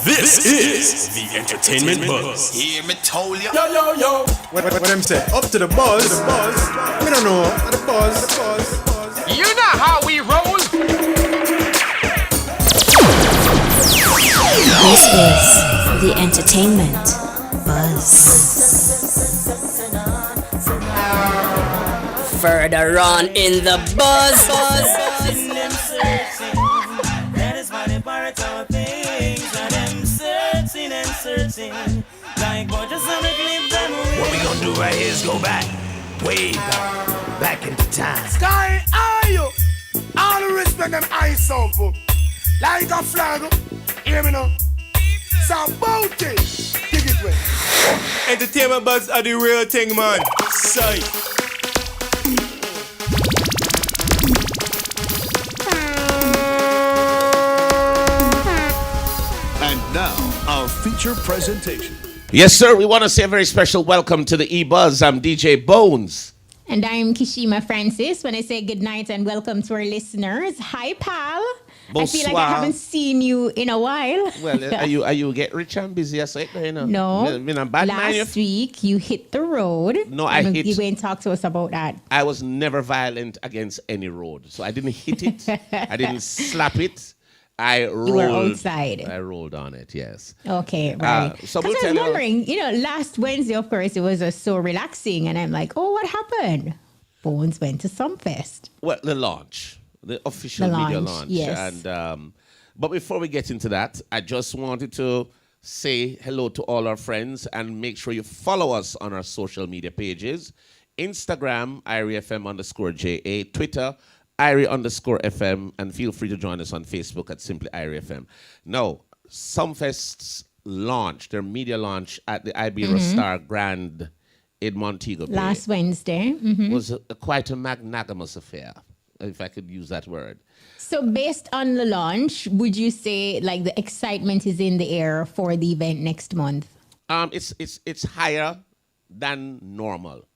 This is the Entertainment Buzz. Hear me told ya. Yo. What them say? Up to the buzz. We don't know. The buzz. You know how we roll. This is the Entertainment Buzz. Further on in the buzz. That is why they part of things. And them searching. Like what just on the clip them away. What we gonna do right here is go back, way back into time. Sky, are you? All the respect and I soulful. Like a flag. Hear me now. So bounty. Dig it way. Entertainment Buzz are the real thing, man. Sight. And now, our feature presentation. Yes, sir. We want to say a very special welcome to the EBUZZ. I'm DJ Bones. And I'm Kishima Francis. When I say good night and welcome to our listeners, hi, pal. Bonsoir. I feel like I haven't seen you in a while. Well, are you get rich and busy? You know? No. Bad Last week, you hit the road. No, I hit. You went and talk to us about that. I was never violent against any road. So I didn't hit it. I didn't slap it. I rolled. You were outside. I rolled on it, yes. Okay, right. So I was wondering, last Wednesday, of course, it was so relaxing. And I'm like, oh, what happened? Bones went to Sumfest. Well, the launch. The official media launch. Yes. And but before we get into that, I just wanted to say hello to all our friends and make sure you follow us on our social media pages. Instagram, IRIFM_JA, Twitter, IRI_FM, and feel free to join us on Facebook at Simply IRIFM. Now, Sumfest's launch, their media launch at the EBUZZ Star Grand in Montego Bay. Last Wednesday. Was quite a magnanimous affair, if I could use that word. So based on the launch, would you say like the excitement is in the air for the event next month? It's higher than normal.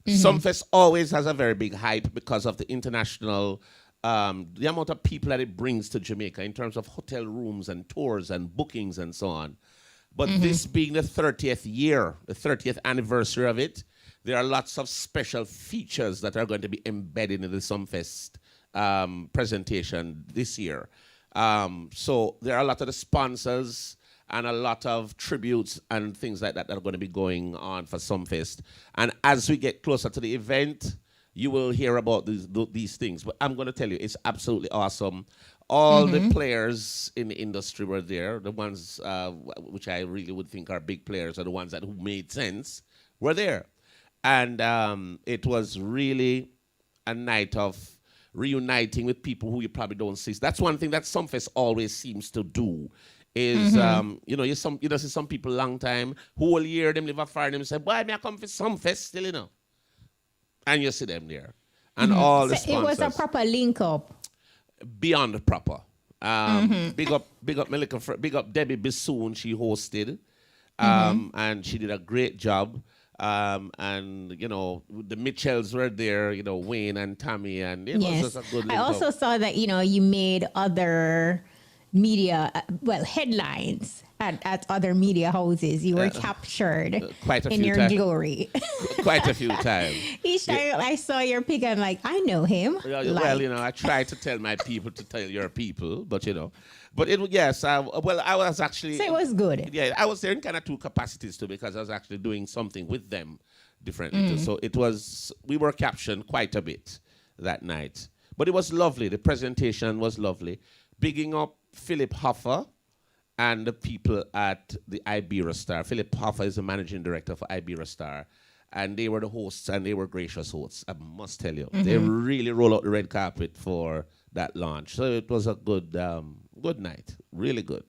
Sumfest always has a very big hype because of the international, the amount of people that it brings to Jamaica in terms of hotel rooms and tours and bookings and so on. But this being the 30th year, the 30th anniversary of it, there are lots of special features that are going to be embedded in the Sumfest presentation this year. So there are a lot of the sponsors and a lot of tributes and things like that that are going to be going on for Sumfest. And as we get closer to the event, you will hear about these things. But I'm going to tell you, it's absolutely awesome. All the players in the industry were there. The ones which I really would think are big players, or the ones who made sense, were there. And it was really a night of reuniting with people who you probably don't see. That's one thing that Sumfest always seems to do. Is you see some people long time, whole year them live afar, them say, "Boy, me I come for Sumfest still, and you see them there, and all the sponsors. It was a proper link up. Beyond proper. Big up big up Debbie Bissoon. She hosted, and she did a great job. And the Mitchells were there, Wayne and Tammy, and it was just a good link I also saw that you made other media headlines at other media houses. You were captured quite a in few your glory. Quite a few times. Each time I saw your pic, I'm like, I know him. I try to tell my people to tell your people, but I was actually. So it was good. Yeah, I was there in kind of two capacities too, because I was actually doing something with them differently too. So we were captioned quite a bit that night. But it was lovely. The presentation was lovely. Bigging up Philip Hoffa and the people at the EBUZZ Star. Philip Hoffa is the managing director for EBUZZ Star. And they were the hosts, and they were gracious hosts, I must tell you. They really rolled out the red carpet for that launch. So it was a good night. Really good.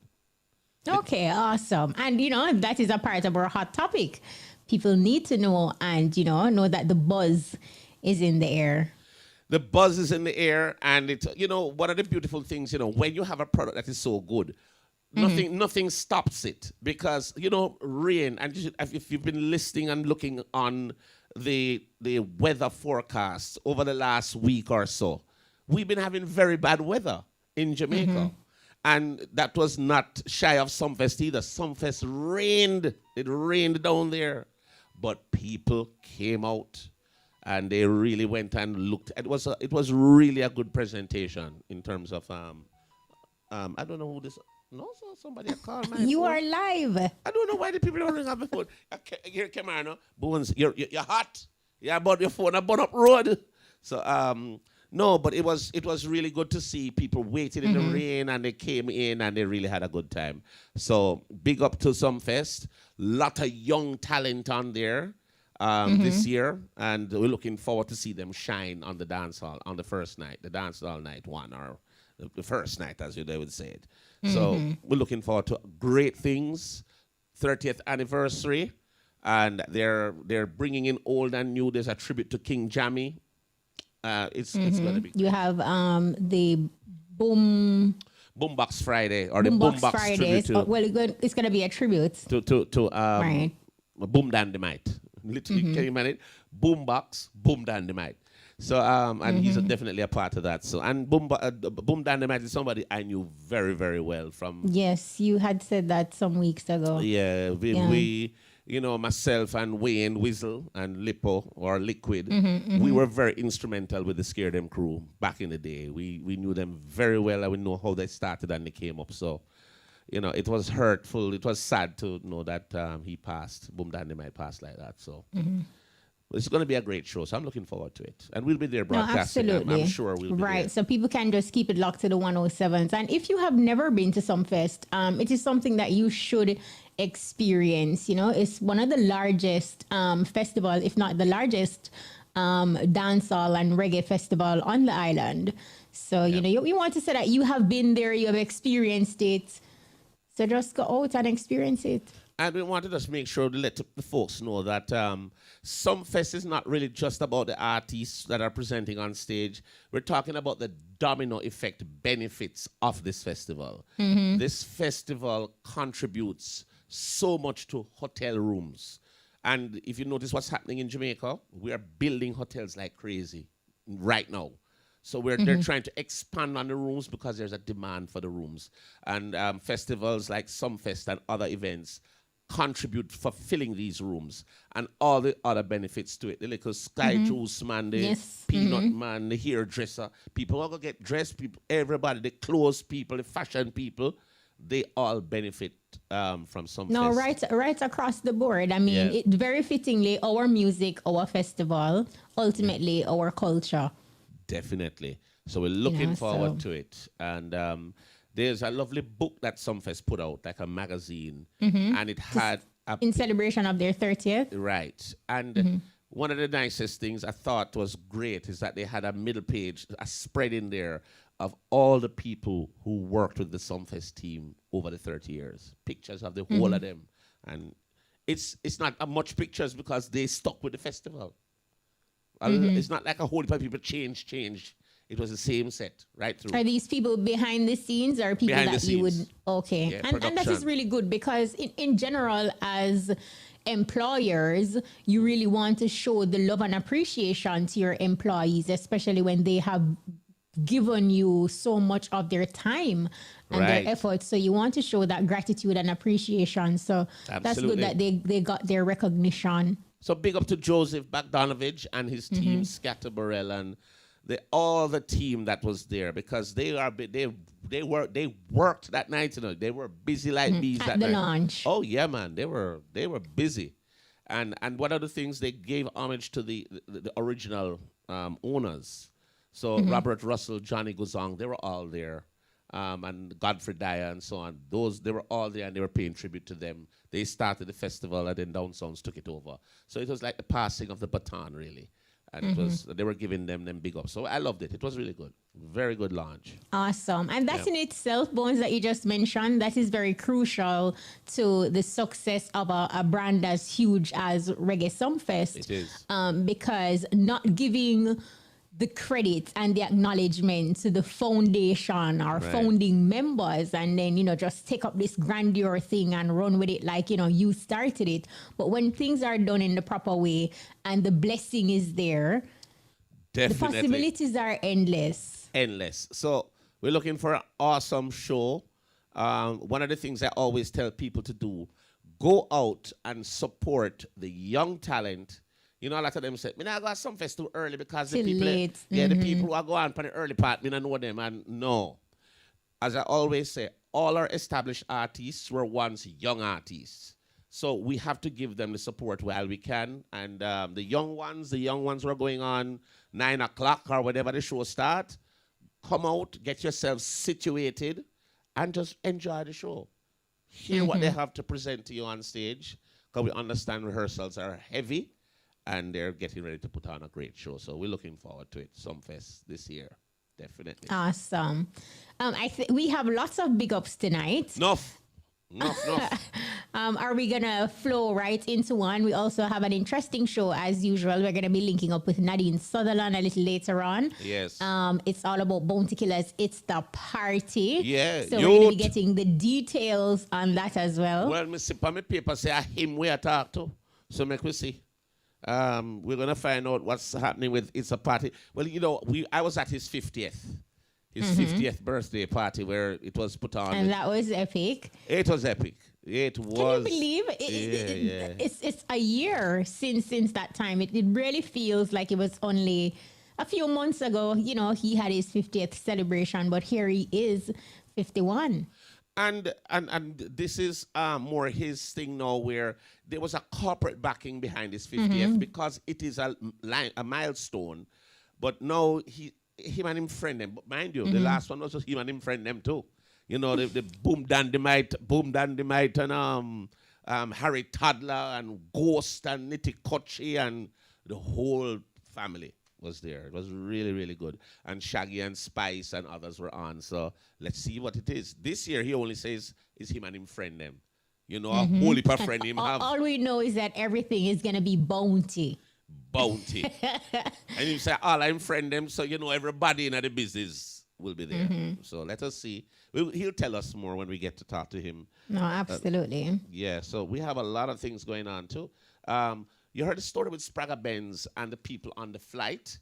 Okay, awesome. And, that is a part of our hot topic. People need to know and, know that the buzz is in the air. The buzz is in the air, and it's, one of the beautiful things, when you have a product that is so good, nothing stops it. Because, rain, and if you've been listening and looking on the weather forecast over the last week or so, we've been having very bad weather in Jamaica. And that was not shy of Sumfest either. Sumfest rained. It rained down there. But people came out and they really went and looked. It was really a good presentation in terms of I don't know who this. No, somebody called my You phone. are live. I don't know why the people don't ring up the phone. Here, Camarano. Bones, you're hot. Yeah, about your phone. I bought up road. So no, but it was really good to see people waiting in the rain and they came in and they really had a good time. So big up to Sumfest. Lot of young talent on there this year, and we're looking forward to see them shine on the dance hall on the first night, the dance hall night one, or the first night, as they would say it. So we're looking forward to great things. 30th anniversary, and they're bringing in old and new. There's a tribute to King Jammy. It's gonna be. You have the Boombox Friday or the Boombox Boombox Fridays. tribute to It's gonna be a tribute to right. Boom Dynamite. Literally, can you imagine? Boombox, Boom Dynamite. So and he's definitely a part of that. So and Boom Dynamite is somebody I knew very, very well from. Yes, you had said that some weeks ago. Yeah, we you know, myself and Wayne Wizzle and Lippo or Liquid, we were very instrumental with the Scare Them crew back in the day. We knew them very well and we know how they started and they came up. So, you know, it was hurtful. It was sad to know that he passed. Boom Dynamite passed like that. So it's going to be a great show. So I'm looking forward to it. And we'll be there broadcasting. Absolutely. I'm sure we'll be there. Right. So people can just keep it locked to the 107s. And if you have never been to Sumfest, it is something that you should experience. You know, it's one of the largest festival, if not the largest dancehall and reggae festival on the island. So, you know, you want to say that you have been there, you have experienced it. So just go out and experience it. And we wanted to just make sure to let the folks know that Sumfest is not really just about the artists that are presenting on stage. We're talking about the domino effect benefits of this festival. This festival contributes so much to hotel rooms. And if you notice what's happening in Jamaica, we are building hotels like crazy right now. So they're trying to expand on the rooms because there's a demand for the rooms. And festivals like Sumfest and other events contribute for filling these rooms and all the other benefits to it. The little sky juice man, the peanut man, the hairdresser, people are going to get dressed, people, everybody, the clothes people, the fashion people, they all benefit from Sumfest. No, right across the board. I mean, it very fittingly, our music, our festival, ultimately our culture. Definitely. So we're looking forward to it. And there's a lovely book that Sumfest put out, like a magazine, and it had in celebration of their 30th. Right. And one of the nicest things I thought was great is that they had a middle page, a spread in there of all the people who worked with the Sumfest team over the 30 years. Pictures of the whole of them. And it's not much pictures because they stuck with the festival. It's not like a whole heap of people changed. It was the same set right through. Are these people behind the scenes or people Behind that the you would... scenes. Okay. Yeah, and that is production. really good because in general, as employers, you really want to show the love and appreciation to your employees, especially when they have given you so much of their time and their efforts. So you want to show that gratitude and appreciation. So that's good that they got their recognition. So big up to Joseph Bogdanovich and his team, Scatterburrell, and all the team that was there because they worked that night. You know, they were busy like bees at that the night. launch. Oh yeah, man, they were busy, and one of the things they gave homage to the original owners. So Robert Russell, Johnny Guzong, they were all there. And Godfrey Dyer and so on. They were all there and they were paying tribute to them. They started the festival and then Down Sounds took it over. So it was like the passing of the baton, really. And it was, they were giving them big ups. So I loved it. It was really good. Very good launch. Awesome. And that in itself, Bones, that you just mentioned, that is very crucial to the success of a brand as huge as Reggae Sumfest. It is. Because not giving the credit and the acknowledgement to the foundation or founding members and then, just take up this grandeur thing and run with it like, you started it. But when things are done in the proper way and the blessing is there, Definitely. the possibilities are endless. Endless. So we're looking for an awesome show. one of the things I always tell people to do, go out and support the young talent. You know, a lot of them say, me not go to Sumfest too early because the Too people, late. the people who are going for the early part, me not know them. And no, as I always say, all our established artists were once young artists. So we have to give them the support while we can. And the young ones were going on 9 o'clock or whatever the show start. Come out, get yourself situated, and just enjoy the show. Hear what they have to present to you on stage, because we understand rehearsals are heavy, and they're getting ready to put on a great show. So we're looking forward to it, Sumfest this year, definitely. Awesome. I think we have lots of big ups tonight. Enough. Are we gonna flow right into one? We also have an interesting show as usual. We're gonna be linking up with Nadine Sutherland a little later on. Yes. It's all about Bounty Killers. It's the party. Yeah. So we're gonna be getting the details on that as well. Well, me see on my paper say him we talk to. So make we see. We're gonna find out what's happening with It's a Party. Well, you know, I was at his 50th. His 50th birthday party where it was put on. And that was epic. It was epic. It was. Can you believe it? It's a year since that time. It really feels like it was only a few months ago. You know, he had his 50th celebration, but here he is, 51. And this is more his thing now, where there was a corporate backing behind his 50th because it is a milestone. But now him and him friend them. But mind you, the last one was just him and him friend them too. You know, the Boom Dandemite, and Harry Toddler and Ghost and Nitty Kochi and the whole family was there. It was really, really good. And Shaggy and Spice and others were on. So let's see what it is. This year he only says it's him and him friend them. You know, a whole heap of friend him have. All we know is that everything is gonna be bounty. And you say, all I'm friend them, so you know everybody in the business will be there. So let us see. He'll tell us more when we get to talk to him. No, absolutely. Yeah, so we have a lot of things going on too. You heard the story with Spragga Benz and the people on the flight.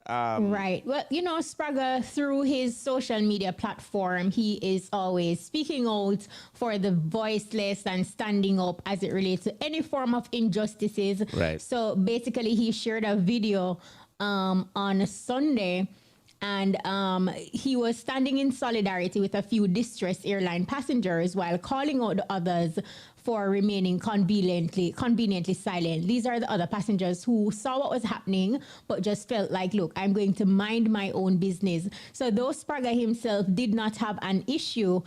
Right. Well, you know, Spragga, through his social media platform, he is always speaking out for the voiceless and standing up as it relates to any form of injustices. Right. So basically, he shared a video on a Sunday, and he was standing in solidarity with a few distressed airline passengers while calling out the others for remaining conveniently silent. These are the other passengers who saw what was happening, but just felt like, look, I'm going to mind my own business. So though Spragga himself did not have an issue,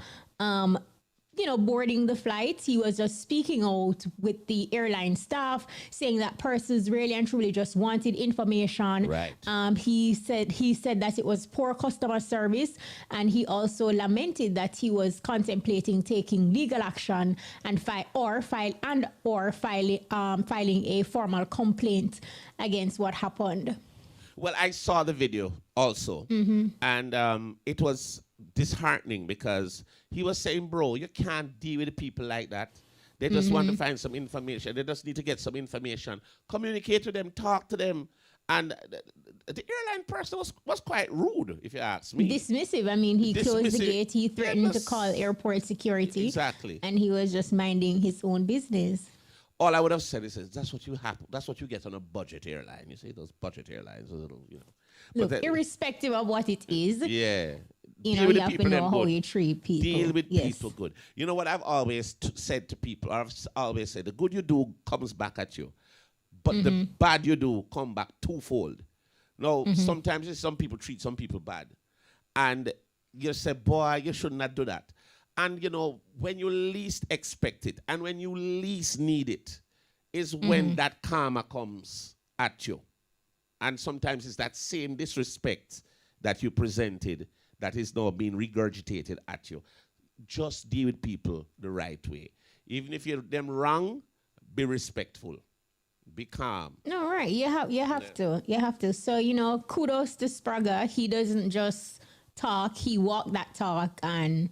boarding the flight, he was just speaking out with the airline staff, saying that persons really and truly just wanted information. Right. He said that it was poor customer service, and he also lamented that he was contemplating taking legal action and filing a formal complaint against what happened. Well, I saw the video also, and it was disheartening because he was saying, bro, you can't deal with the people like that. They just want to find some information. They just need to get some information. Communicate to them, talk to them. And the airline person was quite rude, if you ask me. Dismissive. I mean, he closed the gate. He threatened to call airport security. Exactly. And he was just minding his own business. All I would have said is, that's what you get on a budget airline. You see, those budget airlines, Look, irrespective of what it is, you have to know how you treat people. Deal with people good. You know what I've always said to people? I've always said, the good you do comes back at you. But the bad you do come back twofold. Now, sometimes some people treat some people bad. And you say, boy, you should not do that. And, when you least expect it and when you least need it is when that karma comes at you. And sometimes it's that same disrespect that you presented that is now being regurgitated at you. Just deal with people the right way. Even if you're them wrong, be respectful. Be calm. No, right. You have to. So, kudos to Spragga. He doesn't just talk. He walked that talk, and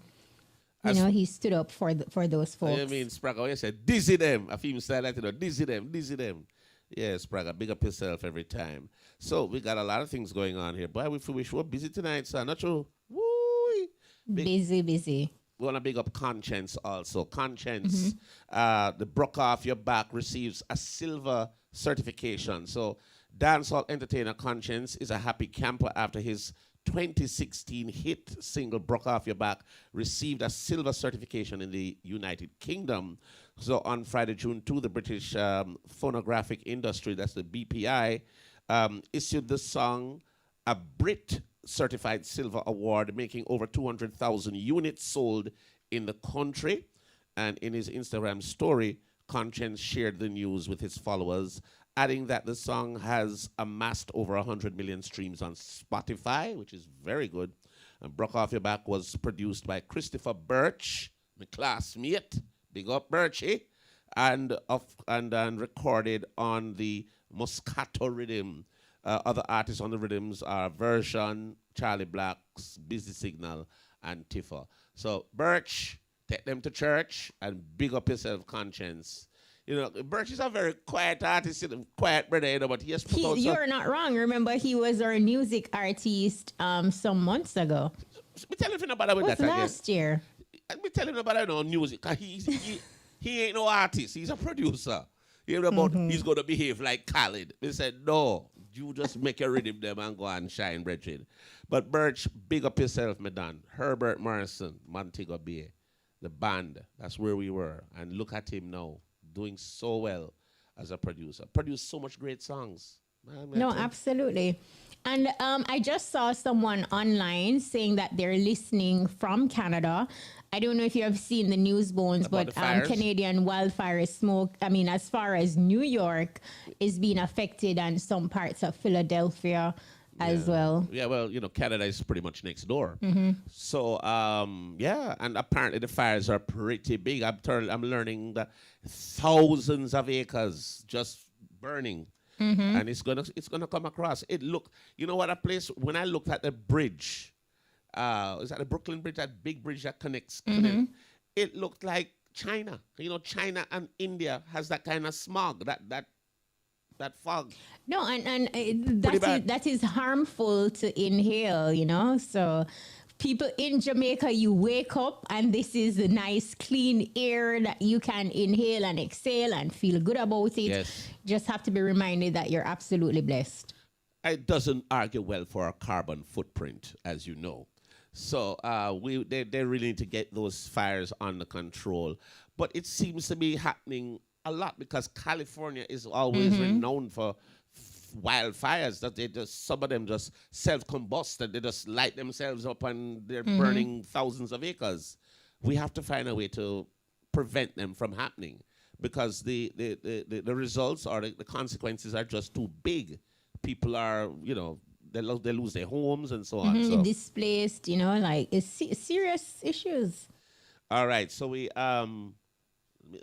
he stood up for those folks. I mean, Spragga, you said, dizzy them. I feel style like, dizzy them. Yeah, Spragga, big up yourself every time. So we got a lot of things going on here. Boy, we wish we're busy tonight, so I'm not sure. Busy. we want to big up Conscience also. Conscience, the Broke Off Your Back receives a silver certification. So dancehall entertainer Conscience is a happy camper after his 2016 hit single Broke Off Your Back received a silver certification in the United Kingdom. So on Friday, June 2, the British phonographic industry, that's the BPI, issued the song a Brit Certified Silver Award, making over 200,000 units sold in the country. And in his Instagram story, Conscience shared the news with his followers, adding that the song has amassed over 100 million streams on Spotify, which is very good. And Broke Off Your Back was produced by Christopher Birch, my classmate, big up Birchie, and recorded on the Moscato rhythm. Other artists on the rhythms are Version, Charlie Blacks, Busy Signal, and Tifa. So Birch, take them to church and big up yourself, Conscience. You know, Birch is a very quiet artist, quiet brother, you know, but he has put out You're not wrong. Remember, he was our music artist some months ago. Me tell you about It was that last year. Me tell you about no music. 'Cause he ain't no artist. He's a producer. You know about he's going to behave like Khalid. They said, no, you just make your rhythm them and go and shine, brethren. But Birch, big up yourself, Medan. Herbert Morrison, Montego Bay, the band, that's where we were. And look at him now, doing so well as a producer. Produced so much great songs. No, absolutely. And I just saw someone online saying that they're listening from Canada. I don't know if you have seen the news bones, About but Canadian wildfire smoke, I mean, as far as New York is being affected and some parts of Philadelphia as well. Yeah, well, you know, Canada is pretty much next door. So, yeah, and apparently the fires are pretty big. I'm learning that thousands of acres just burning. And it's gonna come across. You know what, a place, when I looked at the bridge, is that the Brooklyn Bridge, that big bridge that connects, it looked like China. You know, China and India has that kind of smog, that fog. No, and that is harmful to inhale, you know. So people in Jamaica, you wake up and this is a nice clean air that you can inhale and exhale and feel good about it. Yes. Just have to be reminded that you're absolutely blessed. It doesn't argue well for our carbon footprint, as you know. So they really need to get those fires under control. But it seems to be happening a lot because California is always renowned for wildfires. That some of them just self-combust and they just light themselves up and they're burning thousands of acres. We have to find a way to prevent them from happening because the results or the consequences are just too big. People are, you know, they lose their homes and so on. So. Displaced, you know, like it's serious issues. All right, so we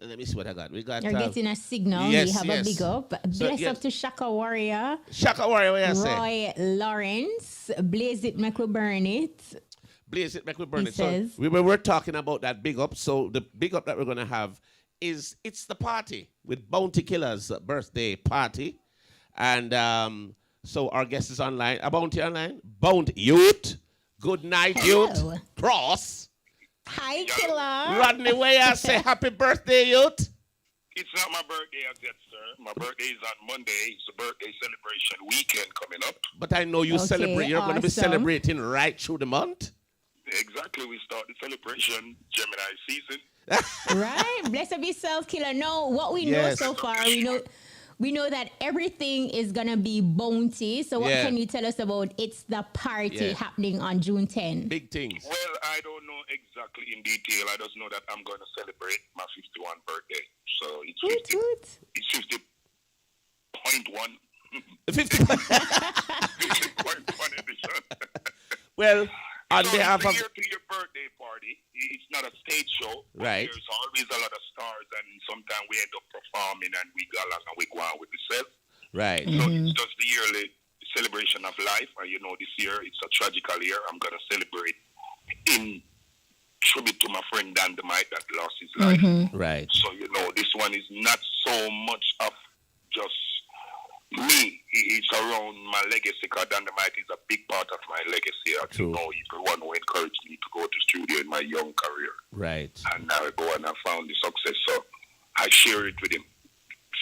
let me see what I got. We got. You're getting a signal. Yes, we have a big up. Bless up to Shaka Warrior. Shaka Warrior, what you say? Roy Lawrence. Blaze it, make we burn it. Blaze it, make we burn He it. says. So we were talking about that big up. So the big up that we're gonna have is it's the party with Bounty Killer's birthday party, and so our guest is online. A Bounty online. Bounty Youth. Good night, Hello. Youth. Cross. Hi, Killer. Rodney Way, say happy birthday, Youth. It's not my birthday as yet, sir. My birthday is on Monday. It's a birthday celebration weekend coming up. But I know you celebrate. You're going to be celebrating right through the month. Exactly. We start the celebration Gemini season. Right. Bless up yourself, Killer. No, what we know so far, we know that everything is gonna be bounty. So what can you tell us about it's the party happening on June 10? Big things. Well, I don't know exactly in detail. I just know that I'm gonna celebrate my 51 birthday. So it's 50.1. 50.1 edition. Well, on behalf of your birthday party, it's not a stage show. Right. There's always a lot of stars, and sometimes we end up performing and we go along and we go on with the set. Right. So it's just the yearly celebration of life. And you know, this year it's a tragical year. I'm gonna celebrate in tribute to my friend Dan DeMite that lost his life. Right. So you know, this one is not so much of just me, it's around my legacy, because Dynamite is a big part of my legacy. As you know, he's the one who encouraged me to go to studio in my young career. Right. And now I go and I found the success, so I share it with him.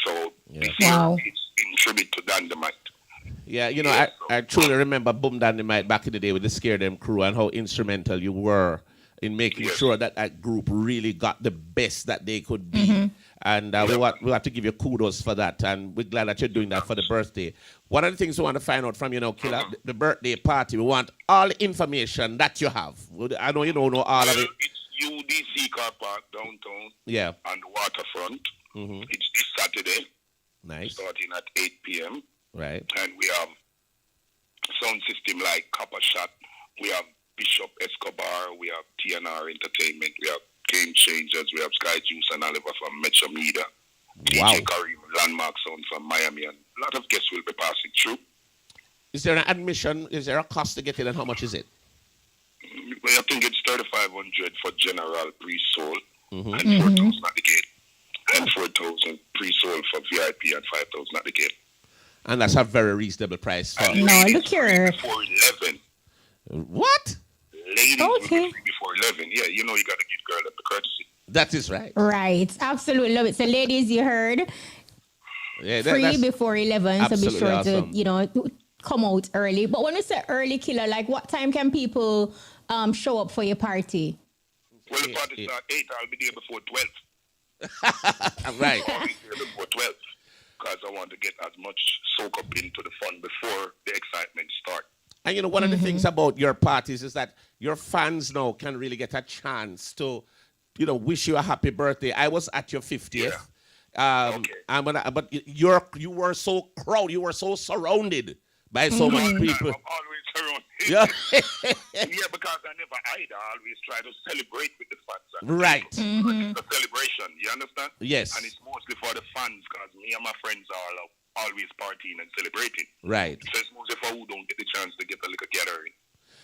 So this Wow. year, it's in tribute to Dynamite. Yeah, you know, I truly remember Boom Dynamite back in the day with the Scare Them crew and how instrumental you were in making sure that that group really got the best that they could be. And we have to give you kudos for that. And we're glad that you're doing that for the birthday. One of the things we want to find out from you now, Killer, the birthday party, we want all the information that you have. I know you don't know all of it. It's UDC Car Park downtown. Yeah. On the waterfront. It's this Saturday. Nice. Starting at 8 p.m. Right. And we have sound system like Copper Shot. We have Bishop Escobar. We have TNR Entertainment. We have Game Changers. We have Sky Juice and Oliver from Metro Media. Wow. DJ Karim, Landmark Sound from Miami. And a lot of guests will be passing through. Is there an admission? Is there a cost to get in, and how much is it? I think it's $3,500 for general pre-soul and 4,000 at the gate. And 4,000 pre-sold for VIP and 5,000 at the gate. And that's a very reasonable price. For No, look here. Before 11. What? Ladies will be free before 11. Yeah, you know you got to give girl up the courtesy. That is right. Right. Absolutely love it. So, ladies, you heard. Yeah, Free before 11. So be sure awesome. to, come out early. But when you say early, Killer, like what time can people show up for your party? Well, the party starts 8. I'll be there before 12. Right. I'll be there before 12 because I want to get as much soak up into the fun before the excitement starts. And you know, one of the things about your parties is that your fans now can really get a chance to, wish you a happy birthday. I was at your 50th. Yeah. But you were so crowded, you were so surrounded by so much people. I'm always surrounded. Yeah. Yeah, because I never hide. I always try to celebrate with the fans. Right. It's a celebration, you understand? Yes. And it's mostly for the fans because me and my friends are always partying and celebrating. Right. So it's mostly for who don't get the chance to get a little gathering.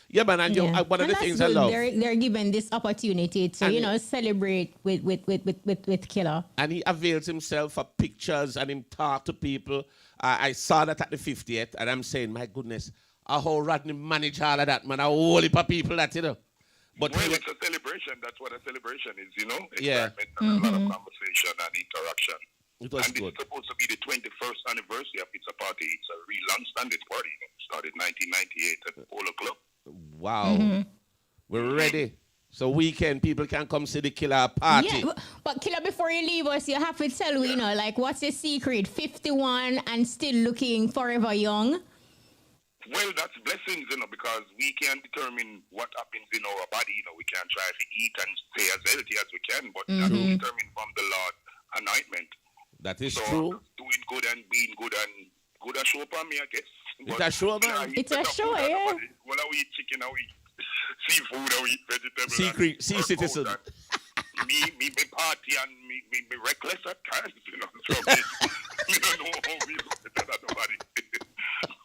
Yeah, man, and one of the things I love. They're given this opportunity to, celebrate with Killer. And he avails himself for pictures and him talk to people. I saw that at the 50th, and I'm saying, my goodness, I how Rodney manage all of that, man. A whole heap of people that, But well, it's a celebration. That's what a celebration is, Yeah. And a lot of conversation and interaction. It was and good. It's supposed to be the 21st anniversary of It's a Party. It's a real long-standing party. It started 1998 at the Polo Club. Wow. We're ready. So weekend, people can come see the Killer party. Yeah, but Killer, before you leave us, you have to tell me, what's your secret? 51 and still looking forever young? Well, that's blessings, because we can determine what happens in our body. We can try to eat and stay as healthy as we can, but that's determined from the Lord anointment. That is so true. Doing good and being good and good a show for me, I guess. It's a show, man. It's a show, yeah. Well, I eat chicken, I eat seafood, I eat vegetables. Sea citizen. Me party and me reckless at times, So me don't know how we look at nobody.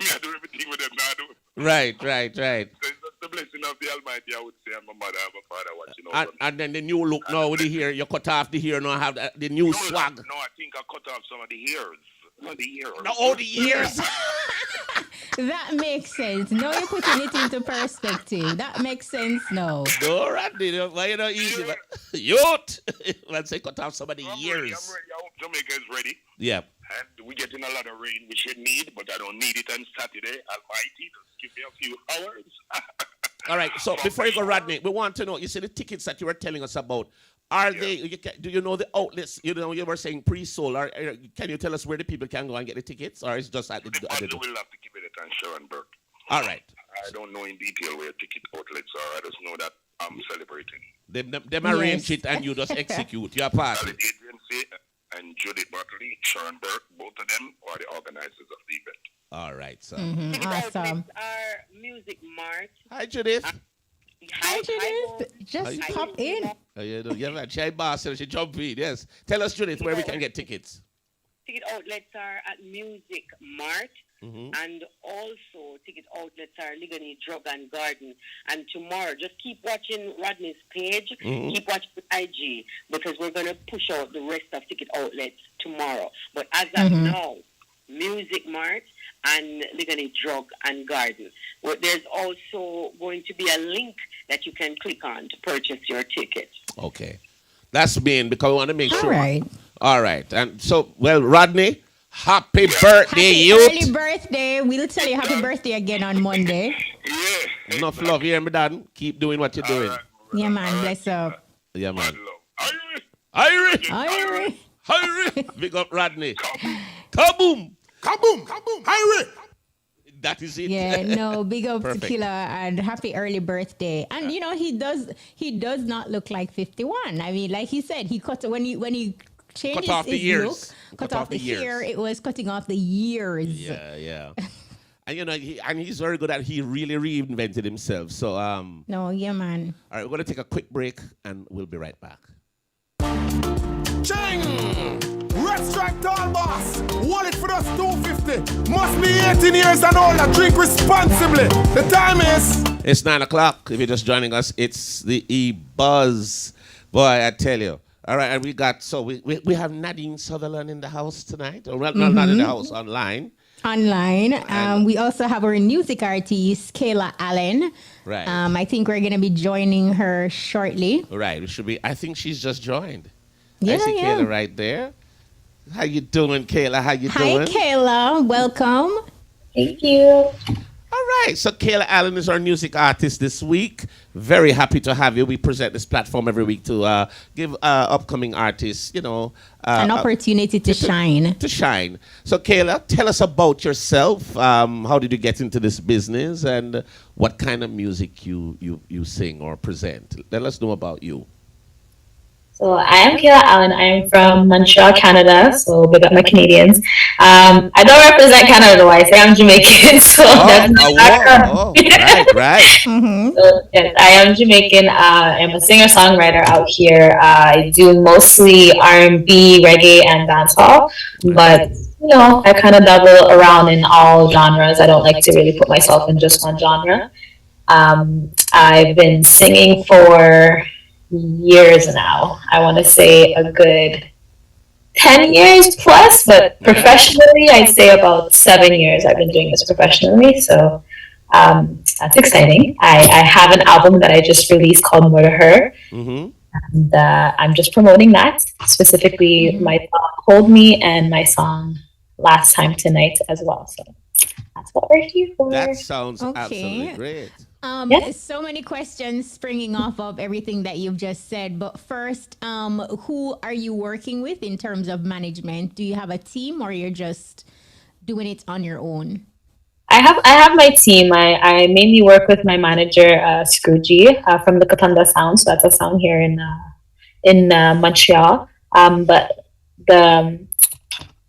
I do everything with them now. Right. So it's the blessing of the Almighty, I would say, and my mother and my father watching over me. And then the new look now with the hair, you cut off the hair, now have the new swag. No, I think I cut off some of the hairs. Not the ears. No, all the ears. That makes sense. Now you're putting it into perspective. That makes sense now. No, Randy, why easy? Yeah. Youth! Let's say cut off some of the ears. I'm ready. I hope Jamaica is ready. Yeah. And we're getting a lot of rain, which we need, but I don't need it on Saturday. Almighty, just give me a few hours. All right, so before you go, Rodney, we want to know, you see the tickets that you were telling us about, are they, do you know the outlets, you were saying pre-sold, can you tell us where the people can go and get the tickets, or is it just at the... will have to give it on Sharon Burke. All right. I don't know in detail where ticket outlets are, I just know that I'm celebrating. Them arrange it and you just execute your party. The agency and Judith Buckley, Sharon Burke, both of them are the organizers of the event. All right, so. Awesome. Our music march. Hi, Judith. Hi, Judith. Just pop in. Oh, yeah, man. She boss, she jump in, yes. Tell us, Judith, where we can get tickets. Ticket outlets are at Music Mart. And also ticket outlets are Ligoni Drug and Garden. And tomorrow, just keep watching Rodney's page, keep watching IG, because we're going to push out the rest of ticket outlets tomorrow. But as of now, Music Mart, and Ligani Drug and Garden. Well, there's also going to be a link that you can click on to purchase your ticket. Okay. That's main because we want to make sure. Right. All right. And so, well, Rodney, happy birthday, youth. Early birthday. We'll tell you happy birthday again on Monday. Yeah. Enough love here, me dad. Keep doing what you're doing. Yeah, man. Bless up. Yeah, man. Irie. Irie. Big up, Rodney. Kaboom. Irie. That is it. Yeah, no, big up to Perfect. Killer and happy early birthday. And he does not look like 51. I mean, like he said, he cut when he changed Cut off the his years. look, cut off the hair, it was cutting off the years. Yeah. And he's very good at he really reinvented himself. So No, yeah, man. all right, we're gonna take a quick break and we'll be right back. Ching! Red Strike Tall Boss. Wallet for us 250. Must be 18 years and older. Drink responsibly. The time is. It's 9 o'clock. If you're just joining us, it's the EBUZZ. Boy, I tell you. All right, and we have Nadine Sutherland in the house tonight. Or well, not in the house, online. Online. We also have our music artist, Kayla Allen. Right. I think we're going to be joining her shortly. Right. It should be. I think she's just joined. Yeah, I see yeah. Kayla right there. How you doing, Kayla? How you Hi, doing? Kayla. Welcome. Thank you. All right. So Kayla Allen is our music artist this week. Very happy to have you. We present this platform every week to give upcoming artists, An opportunity to shine. To shine. So Kayla, tell us about yourself. How did you get into this business, and what kind of music you sing or present? Let us know about you. So I am Kayla Allen. I am from Montreal, Canada. So big up my Canadians. I don't represent Canada though. I say I'm Jamaican. So that's my background. Right. Mm-hmm. So yes, I am Jamaican. I'm a singer-songwriter out here. I do mostly R&B, reggae, and dancehall. But I kind of double around in all genres. I don't like to really put myself in just one genre. I've been singing for years now. I want to say a good 10 years plus, but professionally, I'd say about 7 years I've been doing this professionally. So that's exciting. I have an album that I just released called More to Her. Mm-hmm. And I'm just promoting that, specifically my song Hold Me and my song Last Time Tonight as well. So that's what we're here for. That sounds absolutely great. So many questions springing off of everything that you've just said. But first, who are you working with in terms of management? Do you have a team, or you're just doing it on your own? I have my team. I mainly work with my manager, Scroogie, from the Katanda Sound. So that's a sound here in Montreal. But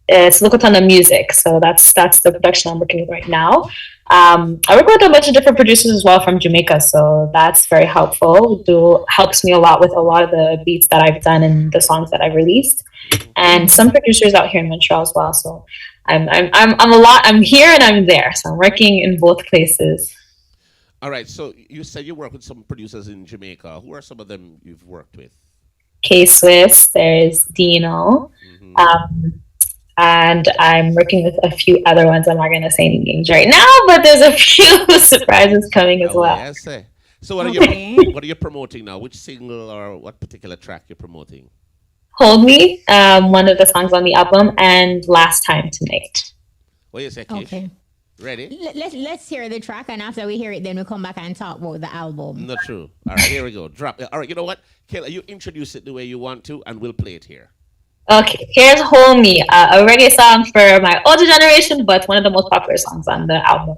it's Lukatana Music. So that's the production I'm working with right now. I work with a bunch of different producers as well from Jamaica, so that's very helpful. Helps me a lot with a lot of the beats that I've done and the songs that I've released, and some producers out here in Montreal as well. So I'm here and I'm there. So I'm working in both places. All right. So you said you work with some producers in Jamaica. Who are some of them you've worked with? K-Swiss, there's Dino. And I'm working with a few other ones. I'm not going to say any names right now, but there's a few surprises coming as well. Yes. So what are you promoting now? Which single or what particular track you're promoting? Hold Me, one of the songs on the album, and Last Time Tonight. What do you say, Kish? Okay. Ready? Let's hear the track, and after we hear it, then we'll come back and talk about the album. Not true. All right, here we go. Drop it. All right, you know what? Kayla, you introduce it the way you want to, and we'll play it here. Okay, here's Hold Me, a reggae song for my older generation, but one of the most popular songs on the album.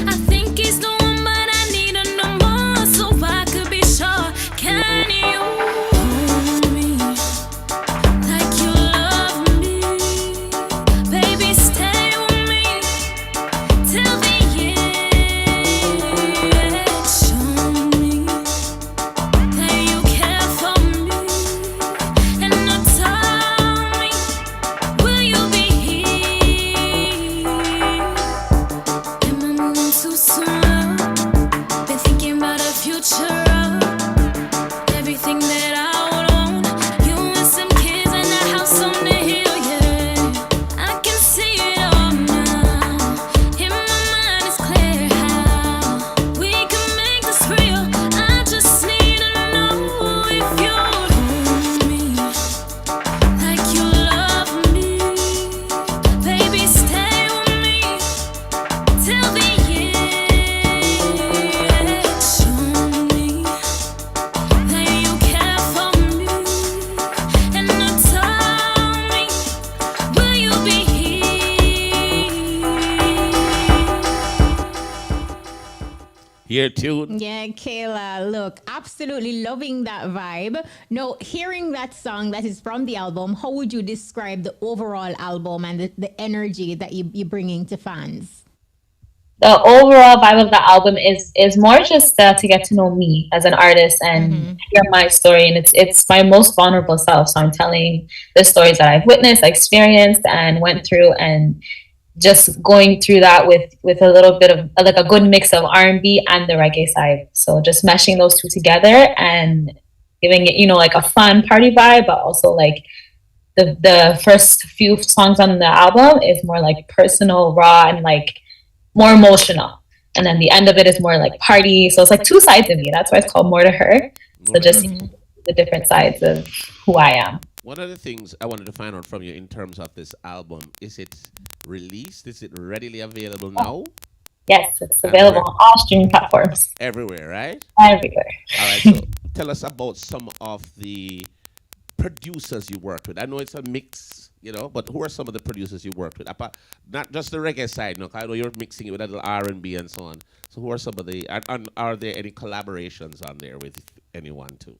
I think Here tune. Yeah, Kayla, look, absolutely loving that vibe. Now, hearing that song that is from the album, how would you describe the overall album and the energy that you're bringing to fans? The overall vibe of the album is more just to get to know me as an artist and hear my story, and it's my most vulnerable self. So I'm telling the stories that I've witnessed, experienced, and went through, and just going through that with a little bit of like a good mix of R&B and the reggae side. So just meshing those two together and giving it, like a fun party vibe, but also like the first few songs on the album is more like personal, raw, and like more emotional. And then the end of it is more like party. So it's like two sides of me. That's why it's called More to Her. So just the different sides of who I am. One of the things I wanted to find out from you in terms of this album, is it released? Is it readily available now? Yes, it's available on all streaming platforms. Everywhere, right? Everywhere. All right, so tell us about some of the producers you worked with. I know it's a mix, but who are some of the producers you worked with? Not just the reggae side, I know you're mixing it with a little R&B and so on. So who are some of are there any collaborations on there with anyone too?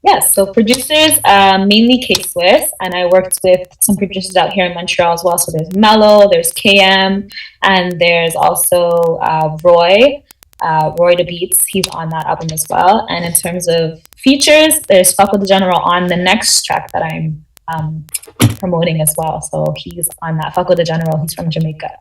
Yes, so producers, mainly K-Swiss, and I worked with some producers out here in Montreal as well. So there's Mello, there's KM, and there's also Roy the Beats. He's on that album as well. And in terms of features, there's Fuck with the General on the next track that I'm promoting as well. So he's on that. Fuck with the General. He's from Jamaica.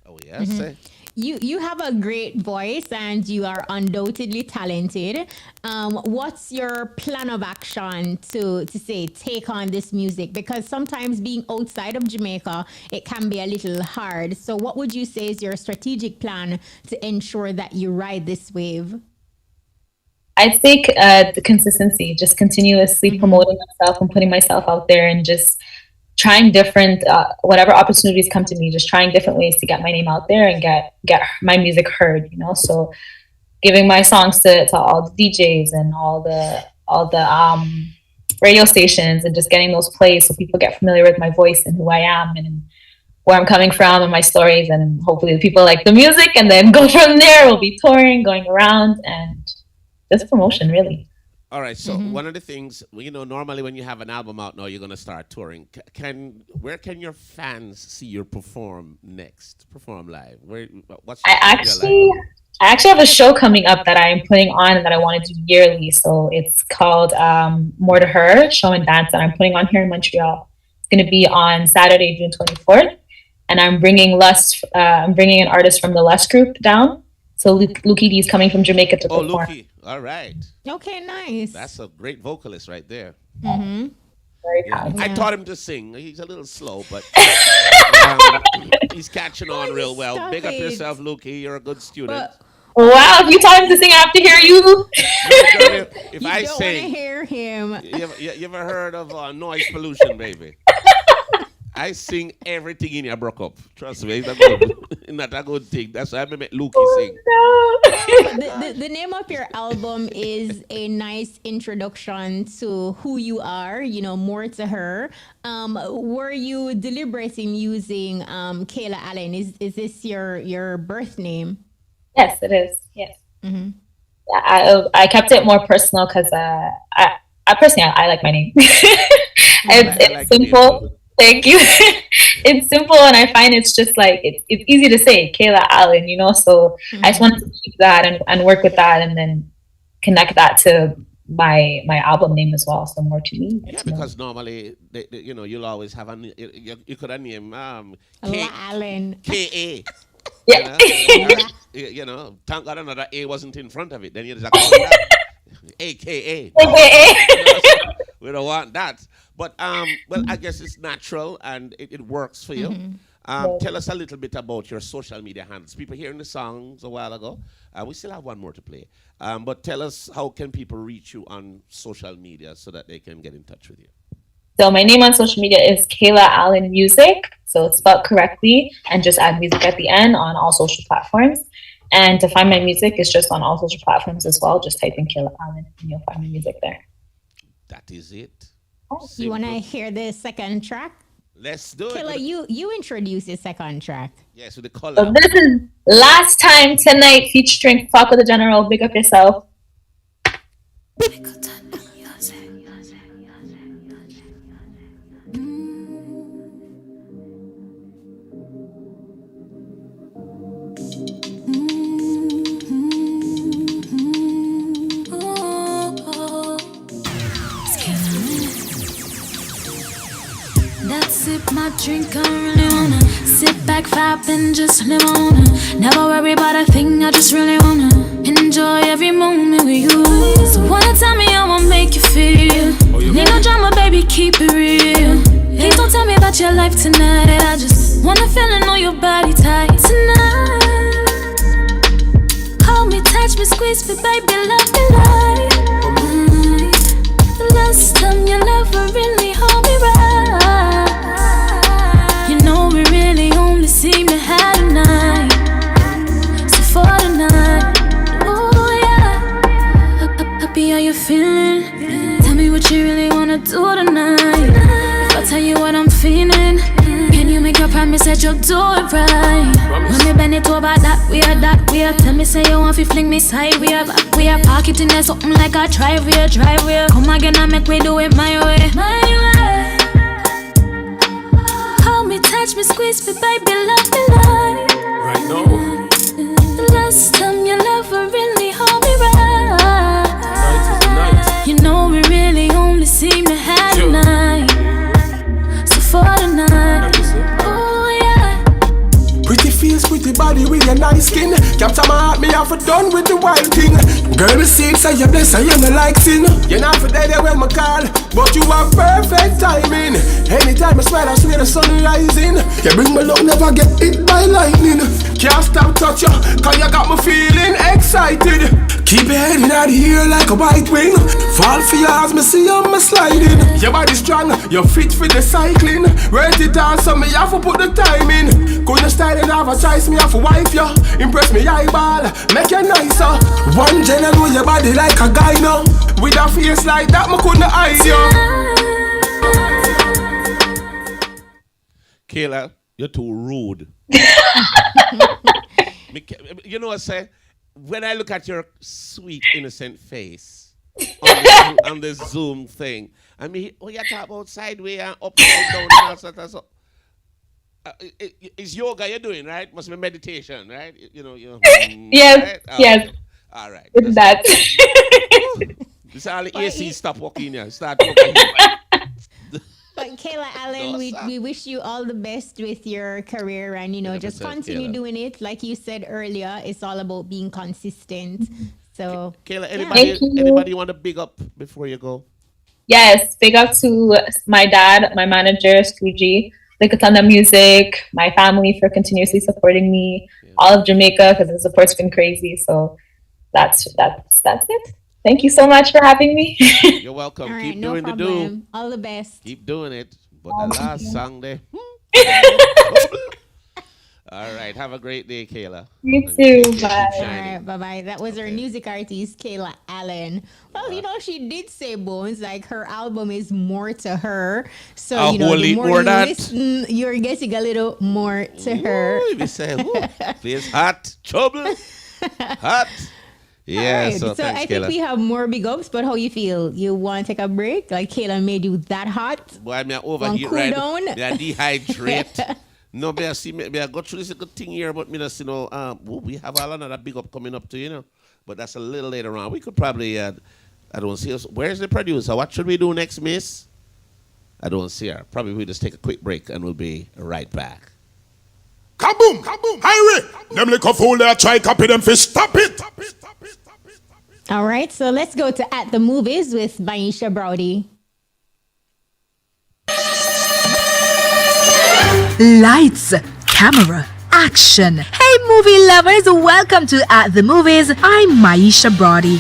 Oh yes. You have a great voice and you are undoubtedly talented. What's your plan of action to say take on this music? Because sometimes being outside of Jamaica, it can be a little hard. So what would you say is your strategic plan to ensure that you ride this wave? I think the consistency, just continuously promoting myself and putting myself out there and just trying different, whatever opportunities come to me, just trying different ways to get my name out there and get my music heard, So giving my songs to all the DJs and all the radio stations and just getting those plays so people get familiar with my voice and who I am and where I'm coming from and my stories. And hopefully the people like the music, and then go from there. We'll be touring, going around, and just promotion, really. All right, so one of the things, normally when you have an album out now, you're going to start touring. Where can your fans see you perform live? I actually have a show coming up that I'm putting on and that I want to do yearly. So it's called More to Her, Show and Dance, that I'm putting on here in Montreal. It's going to be on Saturday, June 24th. And I'm bringing an artist from the Lust group down. So Luki D is coming from Jamaica to perform. Oh, Luki. All right. Okay, nice. That's a great vocalist right there. Very talented. I taught him to sing. He's a little slow, but he's catching on real well. Big up yourself, Luki. You're a good student. Wow, if you taught him to sing, I have to hear you. If you I don't sing, want to hear him. You ever heard of noise pollution, baby? I sing everything in your broke up. Trust me, it's not a good thing. That's why I make Luki sing. No. The name of your album is a nice introduction to who you are, More to Her. Were you deliberate in using Kayla Allen? Is this your birth name? Yes, it is. Yes. Yeah, I kept it more personal because I personally like my name. It's simple. Thank you. It's simple, and I find it's just like it's easy to say, Kayla Allen, So I just wanted to keep that and work with that, and then connect that to my album name as well. So More to Me. Because normally, you'll always have you could have named Allen. K.A. Yeah. Thank God another A wasn't in front of it. Then you just call that AKA. We don't want that. But I guess it's natural and it works for you. Tell us a little bit about your social media handles. People hearing the songs a while ago. We still have one more to play. But tell us, how can people reach you on social media so that they can get in touch with you? So my name on social media is Kayla Allen Music. So it's spelled correctly, and just add music at the end on all social platforms. And to find my music, it's just on all social platforms as well. Just type in Kayla Allen and you'll find my music there. That is it. You want to hear the second track? Let's do it. Kayla, you introduce your second track. Yes, with the color. So this is Last Time Tonight featuring Fuck with the General. Big up yourself. Sip my drink, I really wanna sit back, vibe, and just live on it. Never worry about a thing, I just really wanna enjoy every moment with you. So wanna tell me how I make you feel? Need no drama, baby, keep it real. Please don't tell me about your life tonight. I just wanna feel and know your body tight tonight. Hold me, touch me, squeeze me, baby, love me like the last time you never really hold me right. We really only seem to have a night. So for the night, oh yeah. Happy, how you feeling? Tell me what you really wanna do tonight. If I tell you what I'm feeling, can you make a promise that you'll do it right? When we bend it over that we are. Tell me say you want to fling me side we are pocket in there something like a drive wheel. Come again and make we do it my way. Touch me, squeeze me, baby, love me like right now. The last time you never really hold me right. Night. You know we really only seem to have a night. So for the night, oh yeah. Pretty face, pretty body with your nice skin. Capture my heart, me have for done with the wild thing. Girl, me see it's your bless and you no like sin. You're not for dead when me call, but you have perfect timing. Anytime I smile, I see the sun rising. You bring my luck, never get hit by lightning. Can't stop touch you, cause you got me feeling excited. Keep your head in the air like a white wing. Fall for your eyes, me see you, me sliding. Your body strong, you're fit for the cycling. Rate it down, so me have to put the time in. Couldn't style and advertise, me have to wipe you. Impress me eyeball, make you nicer. One general with your body like a guy now. With a face like that, me couldn't hide you. Kayla, you're too rude. You know what I say? When I look at your sweet, innocent face on this Zoom thing, I mean, oh, you talk about sideways and up and down and all sorts of stuff. It's yoga you're doing, right? Must be meditation, right? Yes, right? yes. Okay. All right. With that. This all the AC stop working here. Start working. But Kayla Allen, we wish you all the best with your career and, just continue doing it. Like you said earlier, it's all about being consistent. So, Kayla, anybody you want to big up before you go? Yes, big up to my dad, my manager, Scroogy, Lickatana Music, my family for continuously supporting me, all of Jamaica because the support's been crazy. So that's it. Thank you so much for having me. You're welcome. All Keep right, doing no the problem. do. All the best. Keep doing it. But the last song there. All right. Have a great day, Kayla. You too. Bye. All right, bye-bye. That was our music artist, Kayla Allen. Well, she did say, Bones, like her album is more to her. So, the more you listen, you're getting a little more to her. Ooh, we say, please, hot, trouble, hot. Yeah, right. so thanks, I Kayla. think we have more big ups, but how you feel? You want to take a break? Like Kayla made you that hot? Boy, I'm overheat cool right down? now. I dehydrate. No, but I go through this good thing here, but we have all another big up coming up to, but that's a little later on. We could probably, I don't see us. Where's the producer? What should we do next, miss? I don't see her. Probably we'll just take a quick break and we'll be right back. Kaboom! Kaboom! Hurry! Them little fool there try copy them fish. Stop it! All right, so let's go to At the Movies with Maisha Browdy. Lights, camera, action. Hey movie lovers, welcome to At the Movies. I'm Maisha Brody.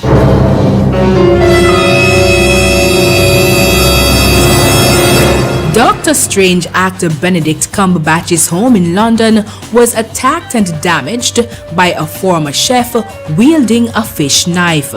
Duck Dr. Strange actor Benedict Cumberbatch's home in London was attacked and damaged by a former chef wielding a fish knife.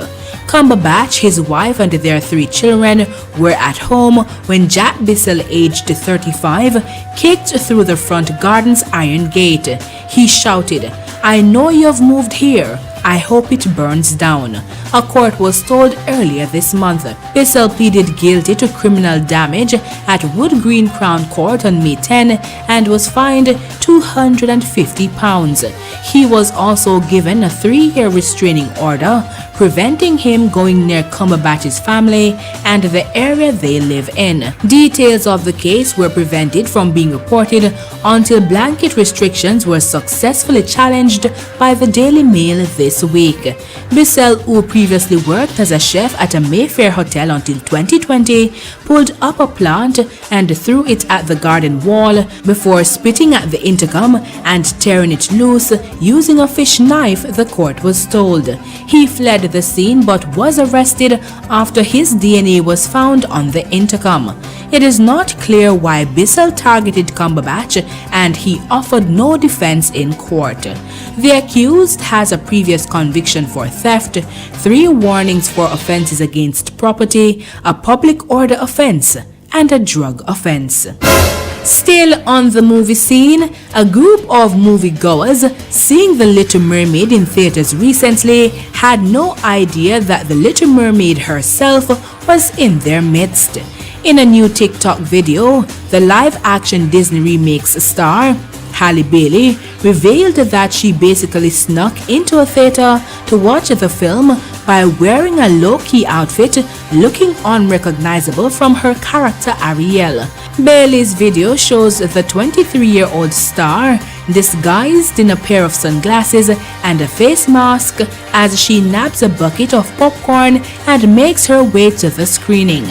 Cumberbatch, his wife and their 3 children were at home when Jack Bissell, aged 35, kicked through the front garden's iron gate. He shouted, "I know you've moved here. I hope it burns down," a court was told earlier this month. Bissell pleaded guilty to criminal damage at Wood Green Crown Court on May 10 and was fined £250. He was also given a 3-year restraining order preventing him going near Cumberbatch's family and the area they live in. Details of the case were prevented from being reported until blanket restrictions were successfully challenged by the Daily Mail this week. Bissell, who previously worked as a chef at a Mayfair hotel until 2020, pulled up a plant and threw it at the garden wall before spitting at the intercom and tearing it loose using a fish knife, the court was told. He fled the scene but was arrested after his DNA was found on the intercom. It is not clear why Bissell targeted Cumberbatch, and he offered no defense in court. The accused has a previous conviction for theft, 3 warnings for offenses against property, a public order offense, and a drug offense. Still on the movie scene, a group of moviegoers seeing The Little Mermaid in theaters recently had no idea that The Little Mermaid herself was in their midst. In a new TikTok video, the live-action Disney remakes star, Halle Bailey, revealed that she basically snuck into a theater to watch the film by wearing a low-key outfit looking unrecognizable from her character Ariel. Bailey's video shows the 23-year-old star disguised in a pair of sunglasses and a face mask as she naps a bucket of popcorn and makes her way to the screening.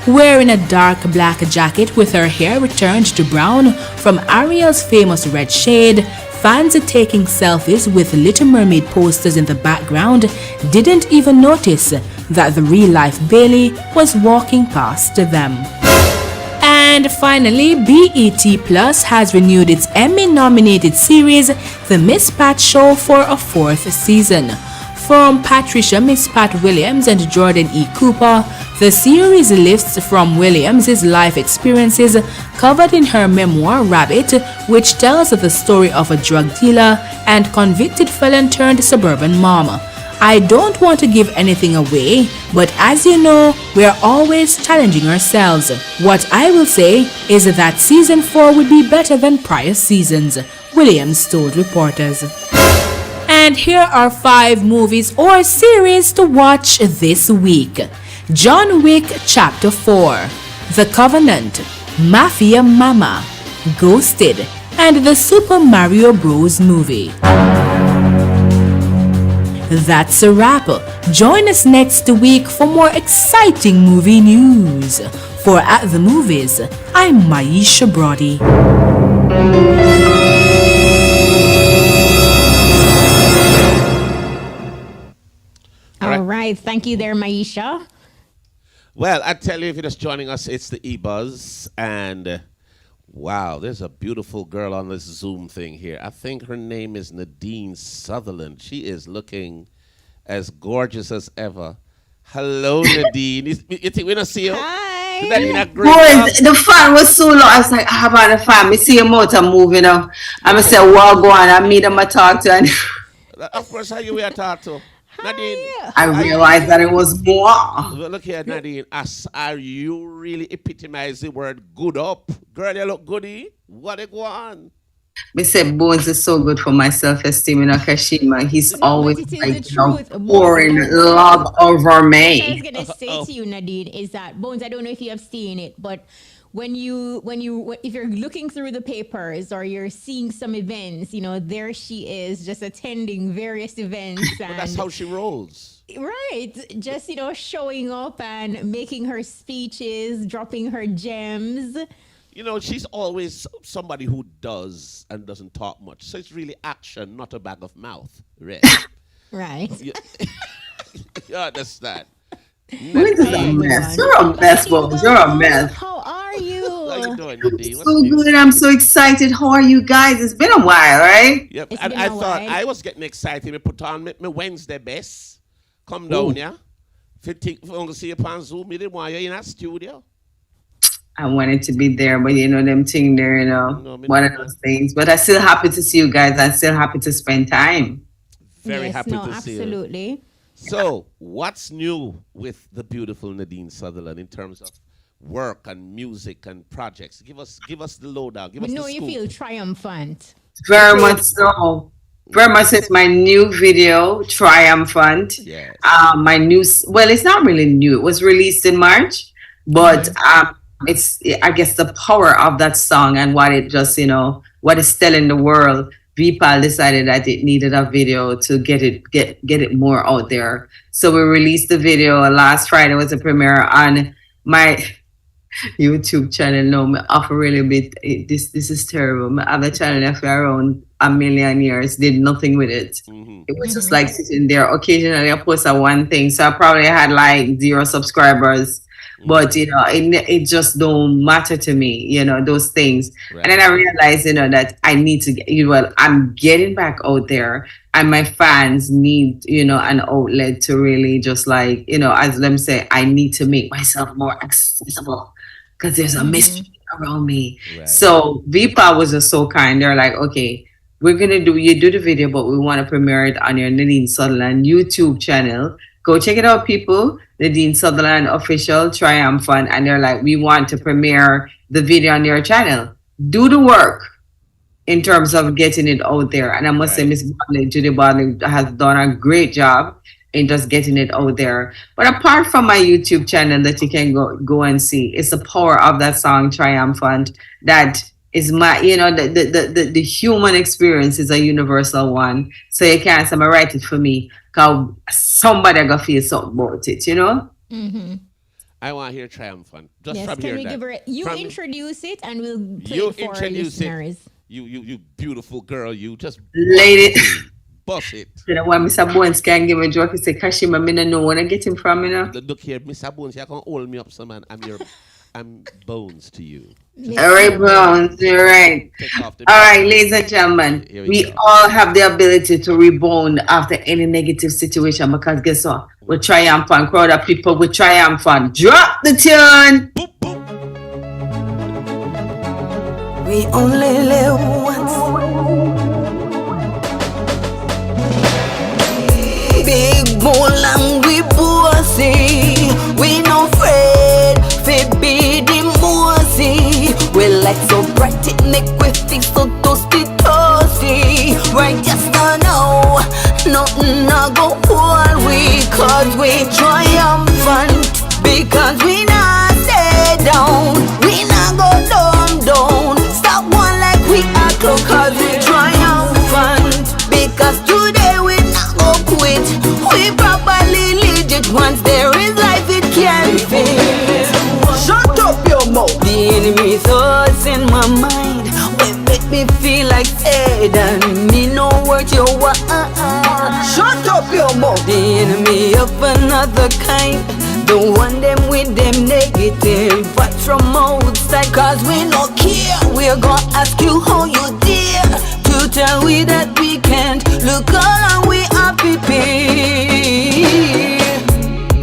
Wearing a dark black jacket with her hair returned to brown from Ariel's famous red shade, fans taking selfies with Little Mermaid posters in the background didn't even notice that the real-life Bailey was walking past them. And finally, BET Plus has renewed its Emmy-nominated series, The Miss Pat Show, for a 4th season. From Patricia Miss Pat Williams and Jordan E. Cooper, the series lifts from Williams' life experiences covered in her memoir Rabbit, which tells the story of a drug dealer and convicted felon turned suburban mom. I don't want to give anything away, but as you know, we are always challenging ourselves. What I will say is that season 4 will be better than prior seasons, Williams told reporters. And here are 5 movies or series to watch this week. John Wick Chapter 4, The Covenant, Mafia Mama, Ghosted, and the Super Mario Bros. Movie. That's a wrap. Join us next week for more exciting movie news. For At The Movies, I'm Maisha Brody. All right. Thank you there, Maisha. Well, I tell you, if you're just joining us, it's the EBUZZ, and wow, there's a beautiful girl on this Zoom thing here. I think her name is Nadine Sutherland. She is looking as gorgeous as ever. Hello, Nadine. You think we don't see you? Hi. Boys, the fan was so long. I was like, how about the fan? Me see a motor moving up. I'm say, well, go on. I meet them, I talk to. And of course, how you we are talk to? Nadine, I realized that it was more. Look here, Nadine. Are you really epitomize the word good up? Girl, you look goody. What it go on? Me say Bones is so good for my self-esteem in Akashima. He's always like, pouring love over me. What I was gonna say to you, Nadine, is that Bones, I don't know if you have seen it, but if you're looking through the papers or you're seeing some events, you know, there she is just attending various events. And that's how she rolls. Right. Just, you know, showing up and making her speeches, dropping her gems. You know, she's always somebody who does and doesn't talk much. So it's really action, not a bag of mouth. Right. Right. You understand? This is a mess. You're a mess, Bones. You're a mess. How are you? you doing, Nadine? So good. I'm so excited. How are you guys? It's been a while, right? Yep. And I thought I was getting excited. I put on my Wednesday best. Come down, yeah. If you want to see you on Zoom, you didn't want you in a studio. I wanted to be there, but you know, them thing there, you know, one of those things. But I'm still happy to see you guys. I'm still happy to spend time. Very happy to see you. Absolutely. So, what's new with the beautiful Nadine Sutherland in terms of work and music and projects? Give us the lowdown. Give us the scoop. You feel triumphant. Very much so. Very much. It's my new video, Triumphant. Yes. My new, well, it's not really new. It was released in March, but it's, I guess, the power of that song and what it just, you know, what it's telling the world. VPAL decided that it needed a video to get it more out there. So we released the video last Friday. Was the premiere on my YouTube channel. No, me off a really bit. This is terrible. I have a channel for around a million years. Did nothing with it. It was just like sitting there. Occasionally I post one thing. So I probably had like 0 subscribers. But you know, it just don't matter to me, you know, those things. Right. And then I realized, you know, that I need to get, I'm getting back out there, and my fans need, you know, an outlet to really just like, you know, as them say, I need to make myself more accessible because there's a mystery around me. Right. So VPA was just so kind. They're like, okay, we're gonna do the video, but we want to premiere it on your Nadine Sutherland YouTube channel. Go check it out, people. Nadine Sutherland official Triumphant, and they're like, we want to premiere the video on your channel. Do the work in terms of getting it out there. And I must say, Miss Bodley, Judy Bodley has done a great job in just getting it out there. But apart from my YouTube channel that you can go and see, it's the power of that song Triumphant that is my, you know, the human experience is a universal one. So you can't say, I'm write it for me. Because somebody gonna feel something about it, you know? I want to hear Triumphant. Just yes, from can here. we give her, you from introduce it and we'll play you it for our introduce listeners. It. You beautiful girl. You just lady. Bust it. You know what Mr. Bones can give a joke and say, Kashima, I don't know where I get him from, you know? Look here, Mr. Bones, you can hold me up, some man. I'm Bones to you. All right, Bones, you're right. All right, ladies and gentlemen, we all have the ability to rebound after any negative situation because guess what? We're triumphant. Crowd of people, we're triumphant. Drop the tune. We only live once. Big bull and we bossy. We no afraid fi be the mossy. We like so bright it make we feel so toasty. Right just know nothing a go hold we, cause we triumphant. Because we not stay down, we not go down. Stop one like we are close, cause we triumphant. Because today we not go quit. We properly legit. Once there is life it can fit. Shut up your mouth. The enemy thoughts in my mind will make me feel like dead, and me no worth your while. Shut up your mouth. The enemy of another kind, the one them with them negative vibes from outside. Cause we no care, we're gonna ask you how you dare to tell we that we can't. Look all and we happy pay.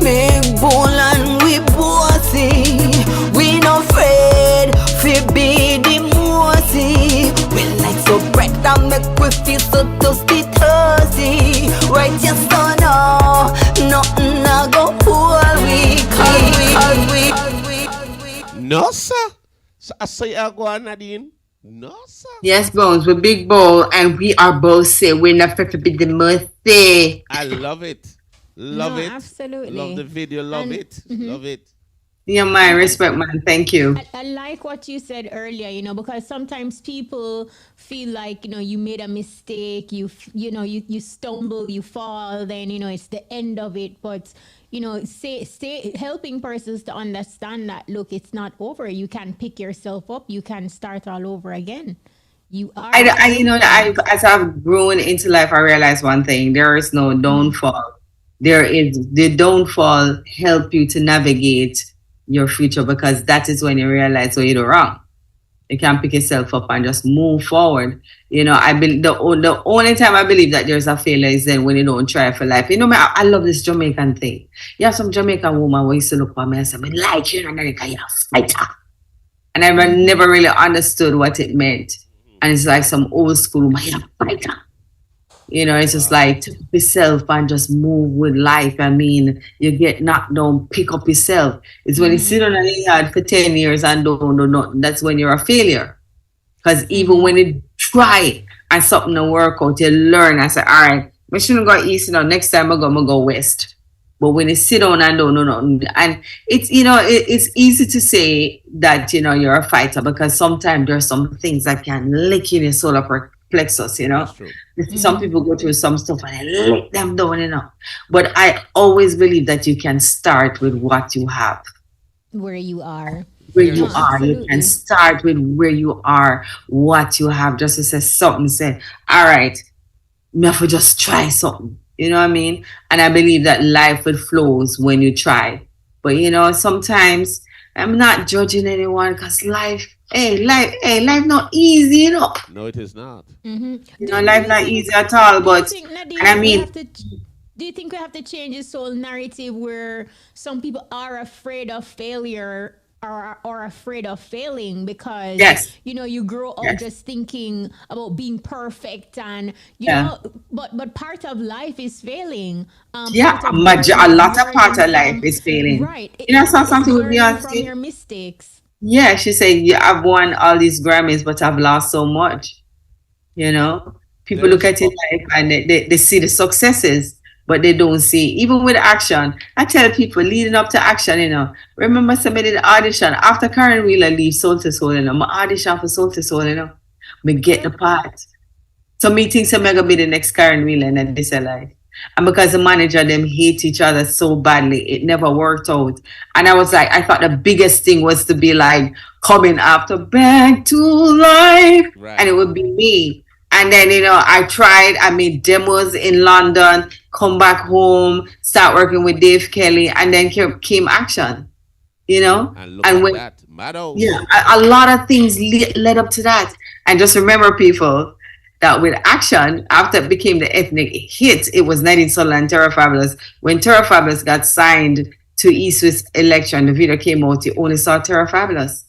Big bull and we bossy. We no afraid fi be the mossy. We like so bright and make we feel so toasty. Right just don't know nothing a go hold we. Cause we No sir. So I say I go on, Nadine. No sir. Yes, Bones, we're big bowl and we are both say we're not fit to be the mercy. I love it. Love it. Absolutely. Love the video. Love it. Love it. Yeah, my respect, man. Thank you. I like what you said earlier, you know, because sometimes people feel like, you know, you made a mistake, you stumble, you fall, then, you know, it's the end of it. But, you know, stay helping persons to understand that, look, it's not over. You can pick yourself up. You can start all over again. You are. As I've grown into life, I realized one thing. There is no downfall. The downfall help you to navigate your future, because that is when you realize what you do wrong. You can pick yourself up and just move forward. You know, the only time I believe that there's a failure is then when you don't try for life. You know, I love this Jamaican thing. You have some Jamaican woman who used to look for me and say, like you in America, you're a fighter. And I never really understood what it meant. And it's like some old school woman, you're a fighter. You know, it's just like to pick yourself and just move with life. I mean, you get knocked down, pick up yourself. It's when you sit on a yard for 10 years and don't do nothing, that's when you're a failure. Because even when you try and something don't work out, you learn. I say, all right, I shouldn't go east, you know, next time I'm going to go west. But when you sit down and don't do nothing, and it's, you know, it's easy to say that, you know, you're a fighter because sometimes there's some things that can lick in your solar plexus, you know. Some people go through some stuff and they lick them down, you know. But I always believe that you can start with what you have. Where you are. Where you are. You can start with where you are, what you have. Just to say something, say, all right, me have to just try something. You know what I mean? And I believe that life will flows when you try. But you know, sometimes I'm not judging anyone because life not easy, you know. No, it is not. You know, life not easy at all. But Nadine, and I mean, do you think we have to change this whole narrative where some people are afraid of failure or afraid of failing because you know you grow up just thinking about being perfect and you know, but part of life is failing. A lot of part of life is failing. Right. You know, something with Beyonce from your mistakes. Yeah, she said, yeah, I've won all these Grammys, but I've lost so much. You know, people look at it like, and they see the successes, but they don't see, even with action. I tell people leading up to action, you know, remember somebody did the audition after Karen Wheeler leave Soul to Soul, you know, my audition for Soul to Soul, you know, me get the part. So me think I'm going to be the next Karen Wheeler in this life. And because the manager, them hate each other so badly, it never worked out. And I was like, I thought the biggest thing was to be like coming after Back to Life. Right. And it would be me. And then, you know, I tried, I made demos in London, come back home, start working with Dave Kelly, and then came action, you know? And look at that. Maddow. Yeah, a lot of things led up to that. And just remember, people, that with action, after it became the ethnic hit, it was Nadine Sutherland, Terra Fabulous. When Terra Fabulous got signed to EBUZZ election, the video came out, you only saw Terra Fabulous.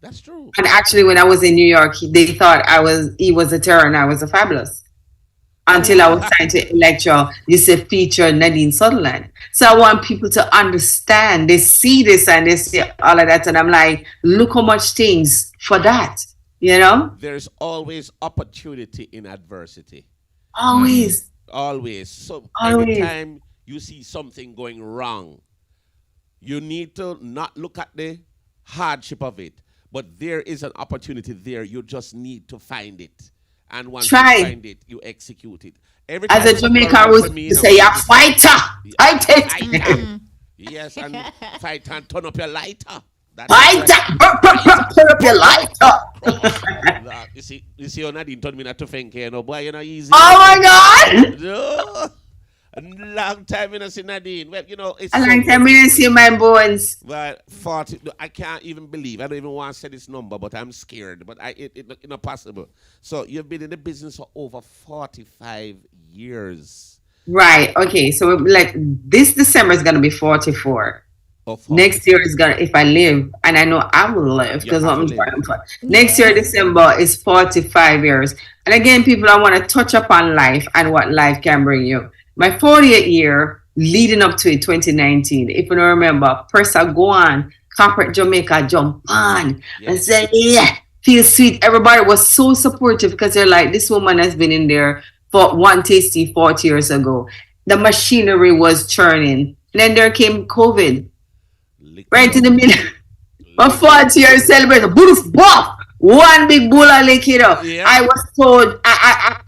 That's true. And actually, when I was in New York, they thought he was a Terra and I was a Fabulous. Until I was signed to Electro, you say feature Nadine Sutherland. So I want people to understand. They see this and they see all of that. And I'm like, look how much things for that. You know? There's always opportunity in adversity. Always. Always. So every time you see something going wrong, you need to not look at the hardship of it, but there is an opportunity there. You just need to find it. And once you find it, you execute it. Every as a Jamaican would say, you're fighter. Fight it. Yes, and fight and turn up your lighter. Turn up your lighter. You see, Nadine told me not to think, you know, boy, you're not easy. Oh my God! No. A long time in a see Nadine. Well, you know, it's a long time in see my bones. But 40, I can't even believe. I don't even want to say this number, but I'm scared. But it's not possible. So you've been in the business for over 45 years. Right. Okay. So like this December is gonna be 44. Next year is gonna, if I live, and I know I will live because I'm trying. Next year December is 45 years. And again, people, I want to touch upon life and what life can bring you. My 40th year leading up to it, 2019, if you don't remember, Persa go on, corporate Jamaica jump on and say, yeah, feel sweet. Everybody was so supportive because they're like, this woman has been in there for one tasty 40 years ago. The machinery was churning. And then there came COVID. Right in the middle. For 40 years celebration. Boof, buff. One big bull lick it up. Yeah. I was told, I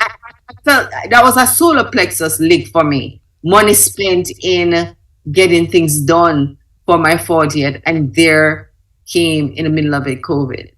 felt that was a solar plexus lick for me. Money spent in getting things done for my 40th, and there came in the middle of it COVID.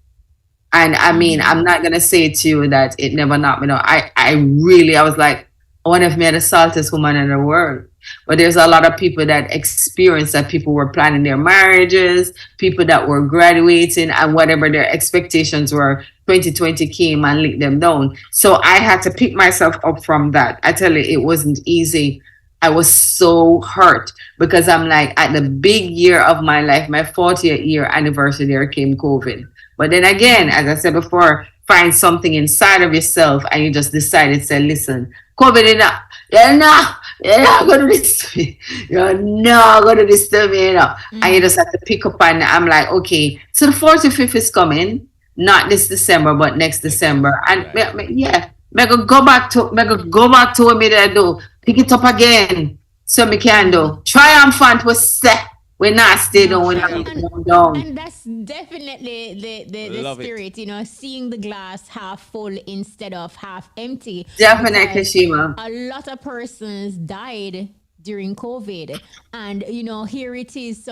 And I mean, I'm not gonna say to you that it never knocked me down. I was like, I wonder if me the saltiest woman in the world. But there's a lot of people that experienced that people were planning their marriages, people that were graduating, and whatever their expectations were, 2020 came and licked them down. So I had to pick myself up from that. I tell you, it wasn't easy. I was so hurt because I'm like, at the big year of my life, my 40th year anniversary, there came COVID. But then again, as I said before, find something inside of yourself and you just decided to say, listen, COVID enough. You're not going to disturb me. You're not going to disturb me enough. And you just have to pick up and I'm like, okay, so the 45th is coming, not this December, but next December. And yeah, go back to what me there do. Pick it up again. So me can do. Triumphant was set. We're not stay down, we're not going down. And that's definitely the spirit, you know, seeing the glass half full instead of half empty. Definitely, Shima. A lot of persons died during COVID, and you know, here it is.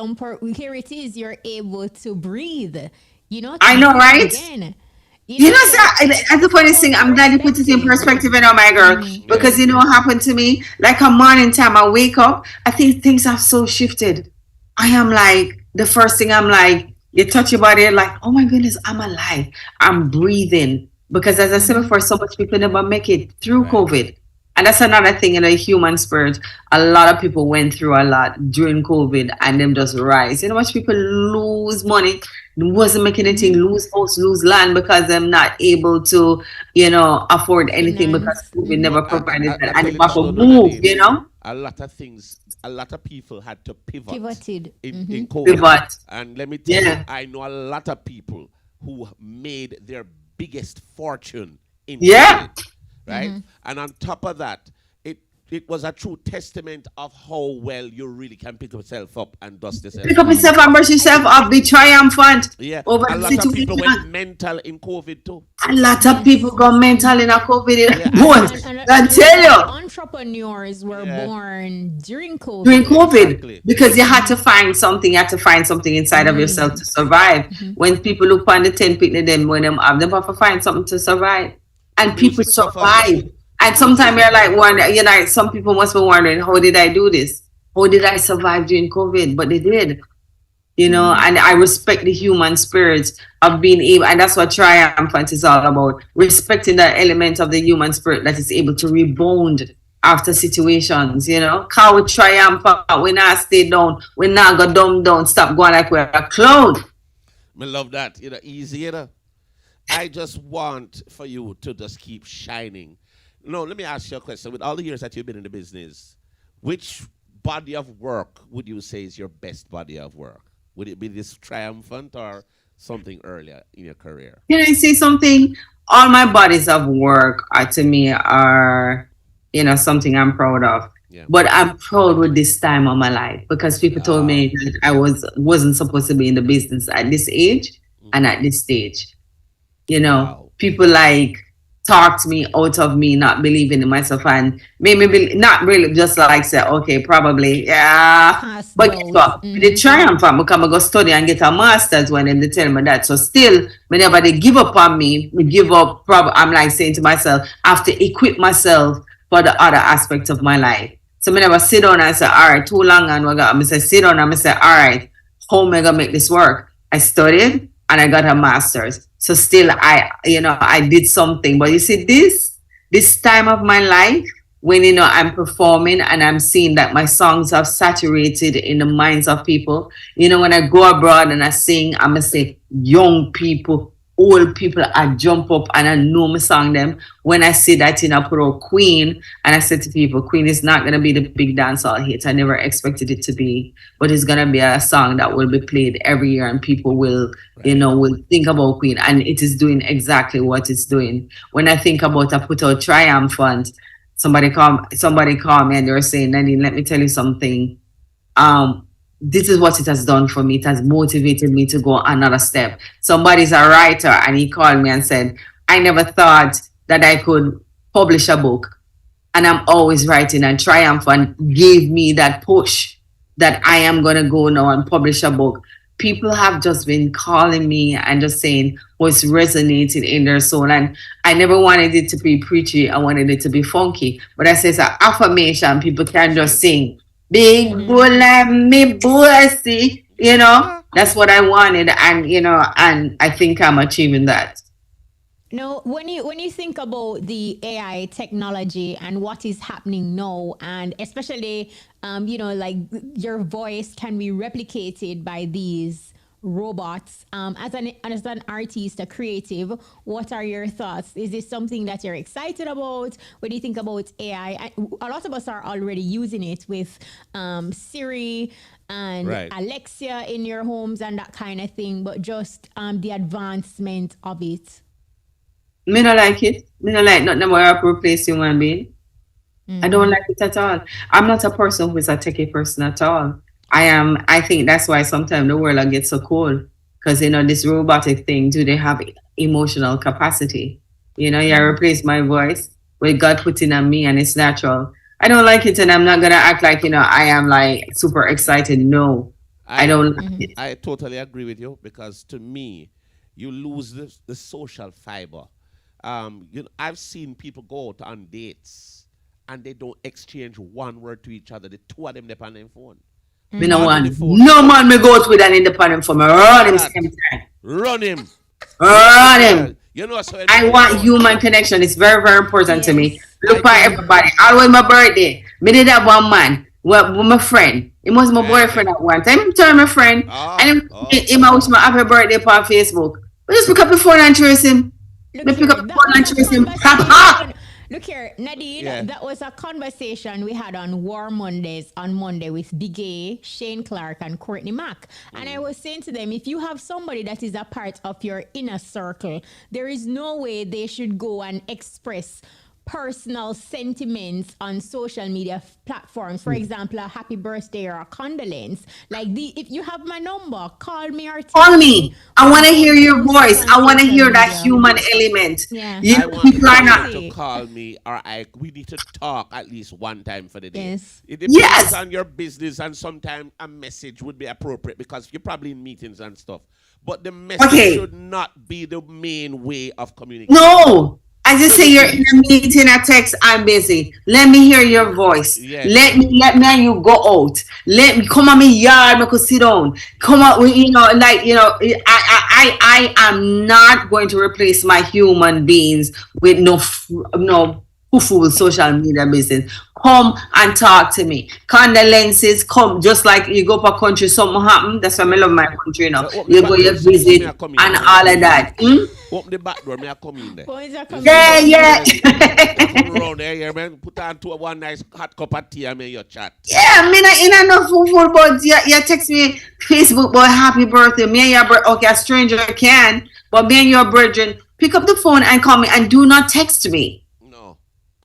You're able to breathe. You know, I know, right? Again. You know, that's the funny thing. I'm glad you put it in perspective, you know, my girl, because you know what happened to me. Like a morning time, I wake up, I think things have so shifted. I am like, the first thing I'm like, you touch your body, like, oh my goodness, I'm alive. I'm breathing. Because as I said before, so much people never make it through COVID. And that's another thing in the human spirit. A lot of people went through a lot during COVID and them just rise. You know, much people lose money, wasn't making anything, lose house, lose land because they're not able to, you know, afford anything because COVID never provided that. And they have to move, you know. A lot of things, a lot of people had to pivoted in COVID. Pivot. And let me tell you, I know a lot of people who made their biggest fortune in COVID, right? And on top of that, it was a true testament of how well you really can pick yourself up and dust yourself. Pick up yourself and brush yourself up, be triumphant. Yeah, over a the lot situation. of people went mental in COVID too. A lot of people got mental in a COVID. I tell you. Entrepreneurs were born during COVID. During COVID, because you had to find something. You had to find something inside of yourself to survive. When people look on the 10 people, them when them have to find something to survive, and people survive. And sometimes you're like, you know, some people must be wondering, how did I do this? How did I survive during COVID? But they did, you know, and I respect the human spirit of being able, and that's what triumphant is all about, respecting that element of the human spirit that is able to rebound after situations, you know. Cause we triumphant, we not stay down, we not go dumb down, stop going like we're a clown. I love that, you know, easy, you know. I just want for you to just keep shining. No, let me ask you a question. With all the years that you've been in the business, which body of work would you say is your best body of work? Would it be this triumphant or something earlier in your career? Can I say something? All my bodies of work to me are, you know, something I'm proud of. Yeah. But I'm proud with this time of my life because people told me that I wasn't supposed to be in the business at this age and at this stage. You know, people like talked me out of me not believing in myself and made me not really just like say, okay, probably, yeah. But guess what? The triumph because I go study and get a master's when they tell me that. So still, whenever they give up on me, we give up, I'm like saying to myself, I have to equip myself for the other aspects of my life. So I never sit down and say, all right, too long and I say, sit down and I say, all right, how am I going to make this work? I studied and I got a master's. So still, I did something. But you see, this time of my life, when, you know, I'm performing and I'm seeing that my songs have saturated in the minds of people. You know, when I go abroad and I sing, I'm going to say, young people, old people, I jump up and I know my song them. When I see that, you know, I put out Queen, and I said to people, Queen is not going to be the big dancehall hit. I never expected it to be, but it's going to be a song that will be played every year and people will, you know, will think about Queen, and it is doing exactly what it's doing. When I think about, I put out Triumphant, somebody called me and they were saying, Nadine, let me tell you something. This is what it has done for me. It has motivated me to go another step. Somebody's a writer and he called me and said, I never thought that I could publish a book. And I'm always writing, and Triumphant gave me that push that I am going to go now and publish a book. People have just been calling me and just saying what's resonating in their soul. And I never wanted it to be preachy. I wanted it to be funky. But I say it's an affirmation. People can just sing Big bull and me bossy. You know, that's what I wanted, and and I think I'm achieving that. No, when you think about the AI technology and what is happening now, and especially like your voice can be replicated by these robots. As an artist, a creative, what are your thoughts? Is this something that you're excited about? When you think about AI, a lot of us are already using it with Siri and Alexia in your homes and that kind of thing, but just the advancement of it. Me not like it. Me not like nothing more to replace human being. I don't like it at all. I'm not a person who is a techie person at all. I think that's why sometimes the world gets so cold. Because, this robotic thing, do they have emotional capacity? You replace my voice with God putting on me and it's natural. I don't like it, and I'm not going to act like, I am like super excited. No, I don't like it. I totally agree with you, because to me, you lose the social fiber. I've seen people go out on dates and they don't exchange one word to each other. The two of them depend on their phone. Me no want no man me go out with an independent phone. Run him same time. Run him. Run him. So I want human connection. It's very, very important to me. Look at everybody. Always my birthday. Me did that one man. With my friend. It was my boyfriend at one time. He told my friend. And he wish my happy birthday on Facebook. We just pick up the phone and trace him. Look here, Nadine, that was a conversation we had on War Mondays on Monday with Big A, Shane Clark, and Courtney Mack. And I was saying to them, if you have somebody that is a part of your inner circle, there is no way they should go and express personal sentiments on social media platforms. For example, a happy birthday or a condolence. Like if you have my number, call me or call me. I want to hear your voice. I want to hear that human element. Yeah. I want you to call me, or we need to talk at least one time for the day. Yes. It depends on your business, and sometimes a message would be appropriate because you're probably in meetings and stuff. But the message should not be the main way of communication. No. I just say you're in a meeting, a text, I'm busy. Let me hear your voice. Yes. Let me and you go out. Let me come on my yard, make us sit down. Come on, I am not going to replace my human beings with no fool social media business. Come and talk to me. Condolences, come. Just like you go to a country, something happen. That's why I love my country, You go, you visit, and all of that. Open the back door, may I come in there? Yeah. Come around there, man. Put on one nice hot cup of tea and make your chat. Yeah, me not in enough food, but you text me Facebook, boy, happy birthday. Me and your birthday, okay, a stranger can, but me and your brethren, pick up the phone and call me, and do not text me.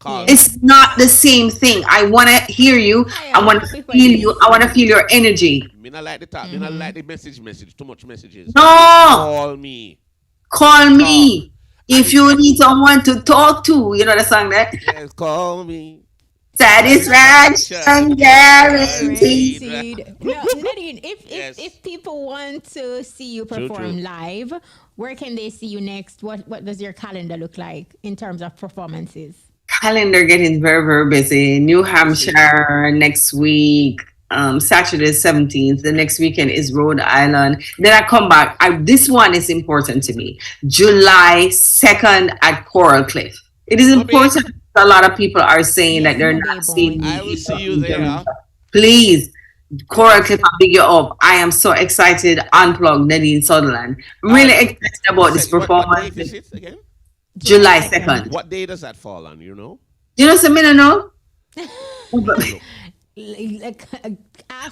It's not the same thing. I want to hear you. I want to feel you. I want to feel your energy. Me not like the talk. Me not like the message. Too much messages. No. Call me. Call me. If you need someone to talk to, you know the song that? Yes, call me. Satisfaction guaranteed. No, Nadine, if people want to see you perform live, where can they see you next? What does your calendar look like in terms of performances? Calendar getting very, very busy. New Hampshire next week, Saturday 17th. The next weekend is Rhode Island. Then I come back. This one is important to me. July 2nd at Coral Cliff. It is important. A lot of people are saying that they're not seeing me. I will see you there. Please, Coral Cliff, I'll big you up. I am so excited. Unplug Nadine Sutherland. I'm really excited about this performance. What date is it again? July 2nd. What day does that fall on, you know? You know something I know?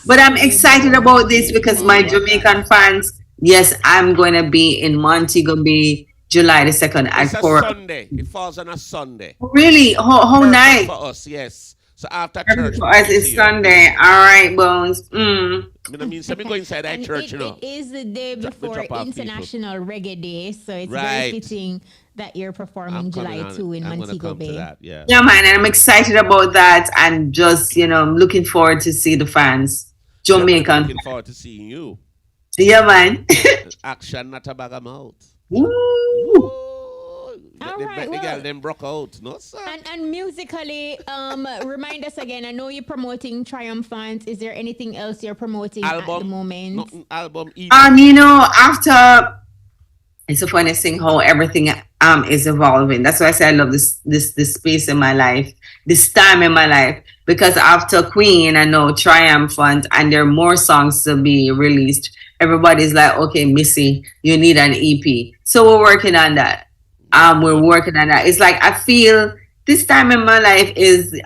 But I'm excited about this because my Jamaican fans, yes, I'm going to be in Montego Bay July the 2nd. It's a Sunday. It falls on a Sunday. Really? How nice. For us, yes. So after church. For us, it's Sunday. All right, Bones. I mean, so we go inside that church, you know. It is the day before International Reggae Day, so it's very fitting that you're performing July 2 in Montego Bay. Yeah, man, and I'm excited about that, and just I'm looking forward to see the fans. Jamaican. Looking forward to seeing you. Yeah, man. Action, not a bag of mouth. Ooh. All the girl them broke out. No, sir. And musically, remind us again. I know you're promoting Triumphant. Is there anything else you're promoting at the moment? Album. After it's a funny thing how everything is evolving. That's why I say I love this space in my life, this time in my life. Because after Queen, I know Triumphant, and there are more songs to be released. Everybody's like, okay, Missy, you need an EP. So we're working on that. We're working on that. It's like I feel this time in my life is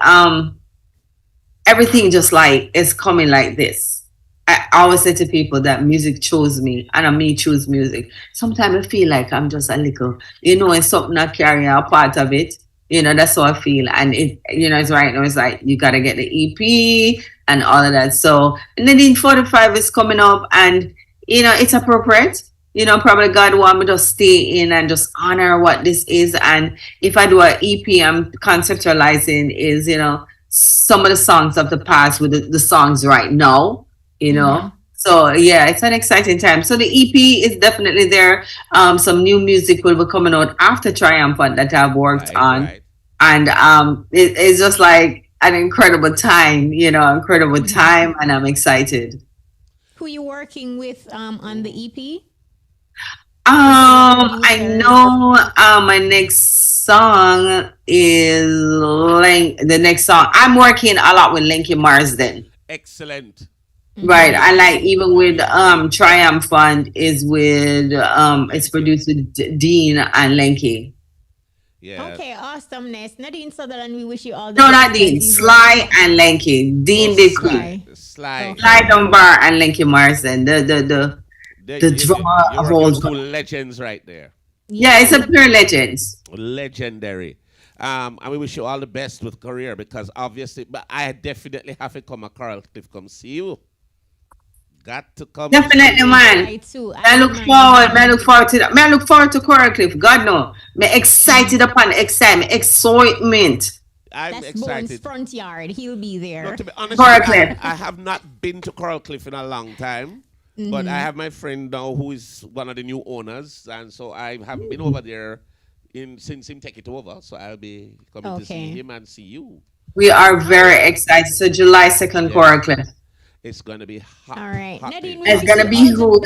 everything just like is coming like this. I always say to people that music chose me, and I me choose music. Sometimes I feel like I'm just a little, it's something I carry a part of it. That's how I feel. And it, it's right now, it's like you gotta get the EP and all of that. So Nadine 45 is coming up, and it's appropriate. Probably God want me to stay in and just honor what this is. And if I do an EP, I'm conceptualizing is, some of the songs of the past with the songs right now. So yeah, it's an exciting time. So the EP is definitely there. Some new music will be coming out after Triumphant that I've worked on. Right. And it's just like an incredible time, and I'm excited. Who you working with on the EP? I know my next song is the next song. I'm working a lot with Linky Marsden. Excellent. Right, I like even with Triumphant is with it's produced with Dean and Lenky. Yeah. Okay, awesomeness. Nadine Sutherland, we wish you all the best. No, best. not Dean. Sly and Lenky. Dean did Queen. Sly Dunbar and Lenky Marsden. The drummer of all two legends right there. Yeah, it's a pure legends. Legendary. And we wish you all the best with career, because obviously, but I definitely have to come a Coral Cliff come see you. Got to come. Definitely, man. I look forward to that. I look forward to Coral Cliff. God no. I'm excited upon excitement. I'm That's excited. Bones' front yard. He'll be there. No, to be honest, Coral Cliff. I have not been to Coral Cliff in a long time. But I have my friend now who is one of the new owners, and so I haven't been over there since him take it over. So I'll be coming to see him and see you. We are very excited. So July 2nd, Coral Cliff. It's gonna be hot. All right, hot Nadine, it's gonna be good.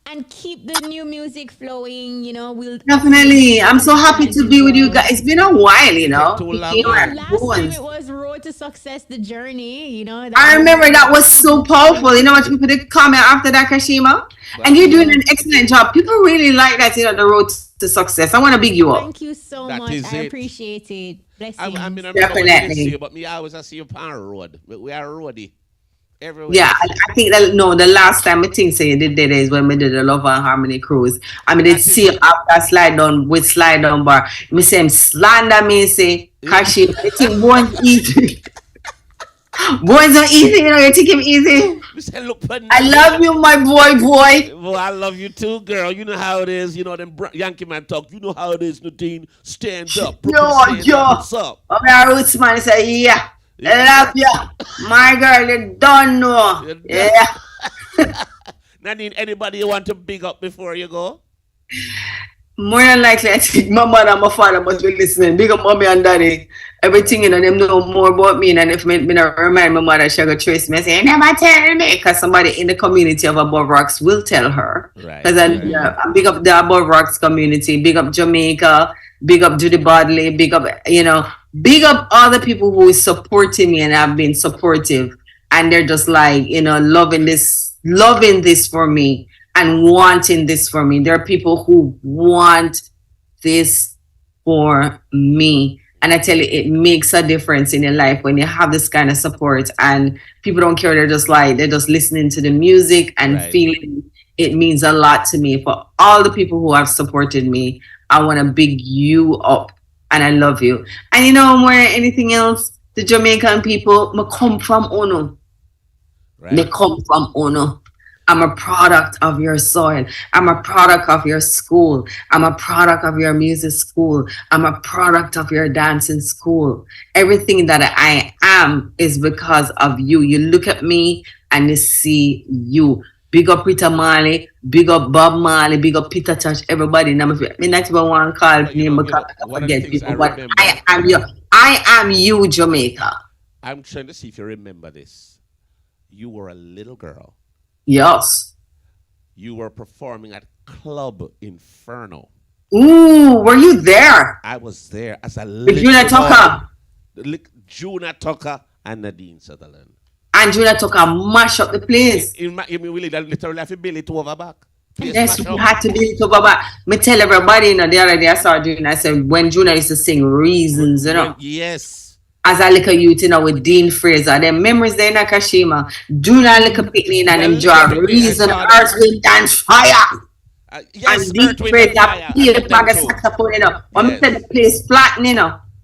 And keep the new music flowing. We'll definitely. I'm so happy to be with you guys. It's been a while, last time it was Road to Success, the journey. I remember that was so powerful. You know what people did comment after that, Kashima? And you're doing an excellent job. People really like that, the Road to Success. I want to big you up. Thank you so much. I appreciate it. Blessings. I mean, definitely. But me, I always see you on the road. We are roadie. Everywhere. Yeah, I think that the last time I think you did that is when we did the Love and Harmony cruise. I mean, it's see after slide down bar. Me say him slander me say Kashi. I think boys easy. Boys are easy, you take him easy. I love you, my boy. Well, I love you too, girl. You know how it is. Them Yankee man talk. You know how it is, Nadine. Stand up. What's up? Okay, roots man say yeah. I love you, my girl. You don't know. Yeah. Nadine, anybody you want to big up before you go? More than likely, I think my mother and my father must be listening. Big up mommy and daddy. Everything, them know more about me. And if me remind my mother, she'll go trace me and say, never tell me. Because somebody in the community of Above Rocks will tell her. Because I big up the Above Rocks community. Big up Jamaica. Big up Judy Bodley. Big up, big up all the people who is supporting me and have been supportive. And they're just like, loving this for me. And wanting this for me. There are people who want this for me. And I tell you, it makes a difference in your life when you have this kind of support and people don't care. They're just listening to the music and feeling it means a lot to me. For all the people who have supported me, I want to big you up and I love you. And more than anything else, the Jamaican people, they come from Ono. They come from Ono. I'm a product of your soil. I'm a product of your school. I'm a product of your music school. I'm a product of your dancing school. Everything that I am is because of you. You look at me and you see you. big up Rita Marley, big up Bob Marley, big up Peter Tosh, everybody. Me not even want to call name because I forget people, but I am you, Jamaica. I'm trying to see if you remember this. You were a little girl. Yes. You were performing at Club Inferno. Ooh, were you there? I was there as a little Juna Tucker. Juna Tucker and Nadine Sutherland. And Juna Tucker mash up the place. You really literally have to build it over back. Yes, we had to build it over back. Me tell everybody, the other day I saw Juna, I said, when Juna used to sing Reasons, Yes. As a little youth, with Dean Fraser. Them memories there in Kashima. Juna little picnic and them draw Reason, Earth, Wind, Dance, Fire. Yes, and Dean Fraser, saxophone, When me said the place flat,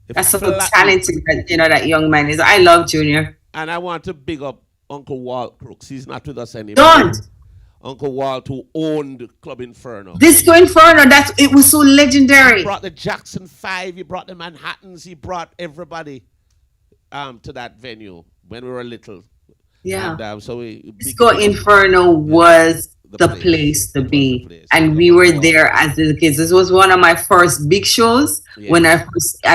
that's so talented, that young man is. I love Junior. And I want to big up Uncle Walt Crooks. He's not with us anymore. Don't. Uncle Walt, who owned Club Inferno. Disco Inferno, it was so legendary. He brought the Jackson 5, he brought the Manhattans, he brought everybody to that venue when we were little. Yeah. And, Disco Inferno was the place to be. And we were there as little kids. This was one of my first big shows when I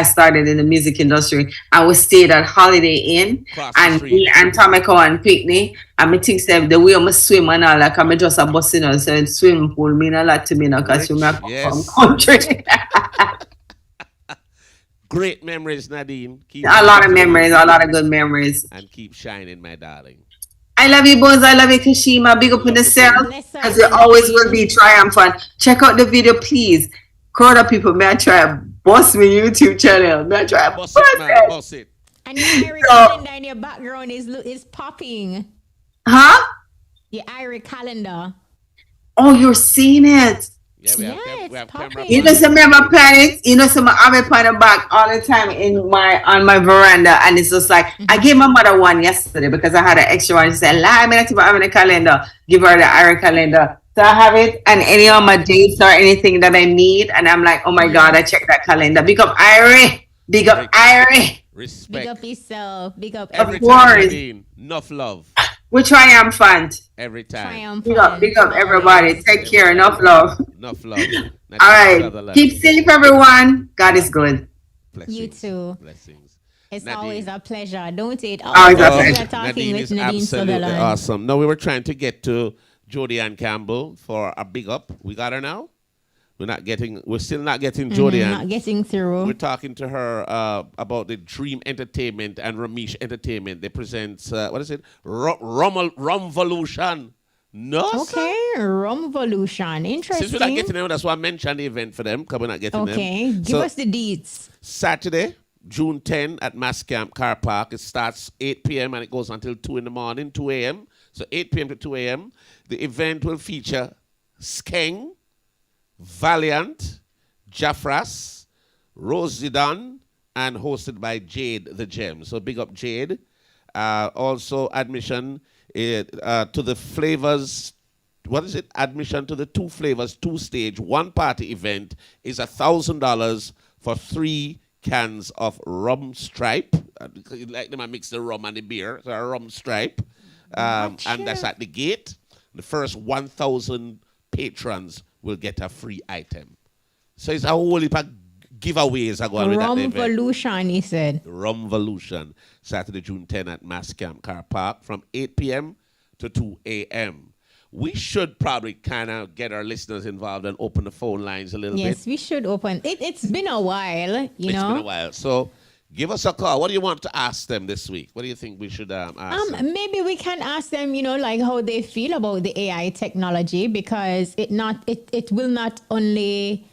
started in the music industry. I was stayed at Holiday Inn and me and Tomiko and Picnic. And me think the way I swim and all, like I'm just a bus so swimming pool mean a lot to me now because you come from country. Great memories, Nadine. A lot of memories, a lot of good memories. And keep shining, my darling. I love you, Buzz. I love you, Kashima. Big up in the cell, because you always will be triumphant. Check out the video, please. Crowd of people, may I try to bust me YouTube channel? May I try to bust it? And your Irish calendar in your background is popping. Huh? Your Irish calendar. Oh, you're seeing it. Yeah, we have camera. You know, some of my planets, some I have it on the back all the time on my veranda, and it's just like I gave my mother one yesterday because I had an extra one. She said, "I'm not even having a calendar. Give her the Irish calendar." So I have it, and any of my dates or anything that I need, and I'm like, "Oh my God, I checked that calendar. Big up Irish, big up Irish, respect, big up yourself, big up every time. Enough love. We're triumphant. Every time. Big up everybody. Take care. Enough love. Enough love. All right. Keep safe, everyone. God is good. Blessings. You too. Blessings. It's Nadine. Always a pleasure. Don't it? Always a pleasure. Talking Nadine with is Nadine absolutely Sutherland. awesome. No, we were trying to get to Jodie Ann Campbell for a big up. We got her now. We're still not getting Jodie Ann. Not getting through. We're talking to her about the Dream Entertainment and Ramesh Entertainment. They present, what is it? Rum Revolution. No, okay, Rum Revolution. Interesting. Since we're not getting them, that's why I mentioned the event for them, because we're not getting them. Okay, give us the deets. Saturday, June 10 at Mass Camp Car Park. It starts 8 p.m. and it goes until 2 in the morning, 2 a.m. So 8 p.m. to 2 a.m. The event will feature Skeng, Valiant, Jaffras, Rose Zidane, and hosted by Jade the Gem. So big up Jade. Also admission to the flavors. What is it? Admission to the 2 flavors, 2-stage, 1-party event is $1,000 for 3 cans of rum stripe. Like them, I mix the rum and the beer. So a rum stripe, and that's at the gate. The first 1,000 patrons will get a free item. So it's a whole heap of giveaways are going with that event. Rum Revolution, he said. Rum Revolution, Saturday, June 10 at Mass Camp Car Park from 8 p.m. to 2 a.m. We should probably kind of get our listeners involved and open the phone lines a little bit. Yes, we should open. It's been a while, you know. It's been a while. So give us a call. What do you want to ask them this week? What do you think we should ask them? Maybe we can ask them, like how they feel about the AI technology, because it will not only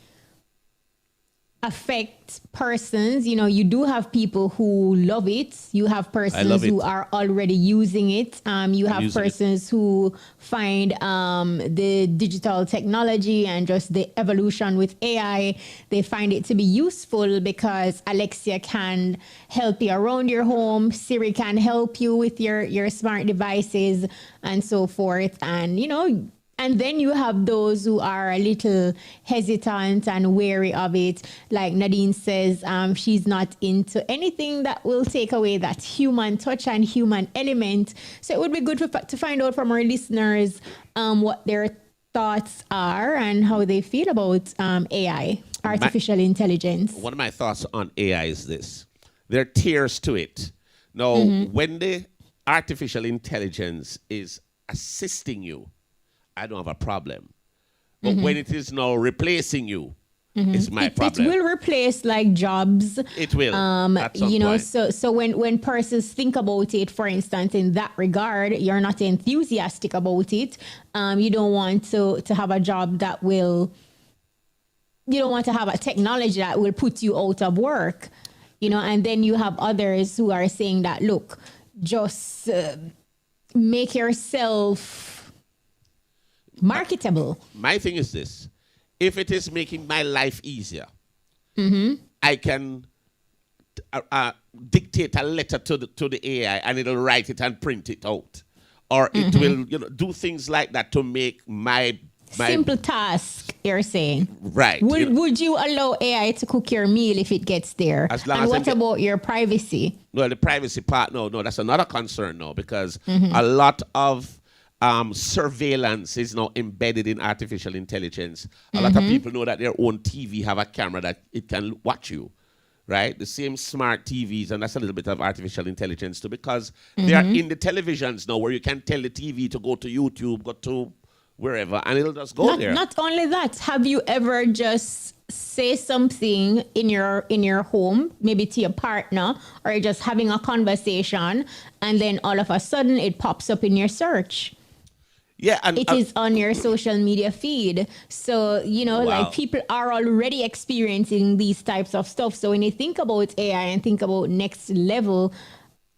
affect persons. You do have people who love it. You have persons who are already using it. You have persons who find the digital technology and just the evolution with AI, they find it to be useful because Alexia can help you around your home. Siri can help you with your smart devices and so forth. And, And then you have those who are a little hesitant and wary of it. Like Nadine says, she's not into anything that will take away that human touch and human element. So it would be good to find out from our listeners what their thoughts are and how they feel about AI, artificial intelligence. One of my thoughts on AI is this. There are tiers to it. Now, when the artificial intelligence is assisting you, I don't have a problem. But when it is now replacing you, it's my problem. It will replace like jobs. It will. At some point. So when persons think about it, for instance, in that regard, you're not enthusiastic about it. You don't want to have a job that will. You don't want to have a technology that will put you out of work, And then you have others who are saying that, look, just make yourself marketable. My thing is this. If it is making my life easier, I can dictate a letter to the AI and it'll write it and print it out. Or it will do things like that to make my simple task, you're saying. Right. Would you allow AI to cook your meal if it gets there? And what about your privacy? No, the privacy part, no, that's another concern now because a lot of surveillance is now embedded in artificial intelligence. A lot of people know that their own TV have a camera that it can watch you, right? The same smart TVs, and that's a little bit of artificial intelligence too, because they are in the televisions now where you can tell the TV to go to YouTube, go to wherever, and it'll just go there. Not only that, have you ever just say something in your home, maybe to your partner, or you're just having a conversation, and then all of a sudden it pops up in your search? Yeah, and it is on your social media feed. So, like people are already experiencing these types of stuff. So when you think about AI and think about next level,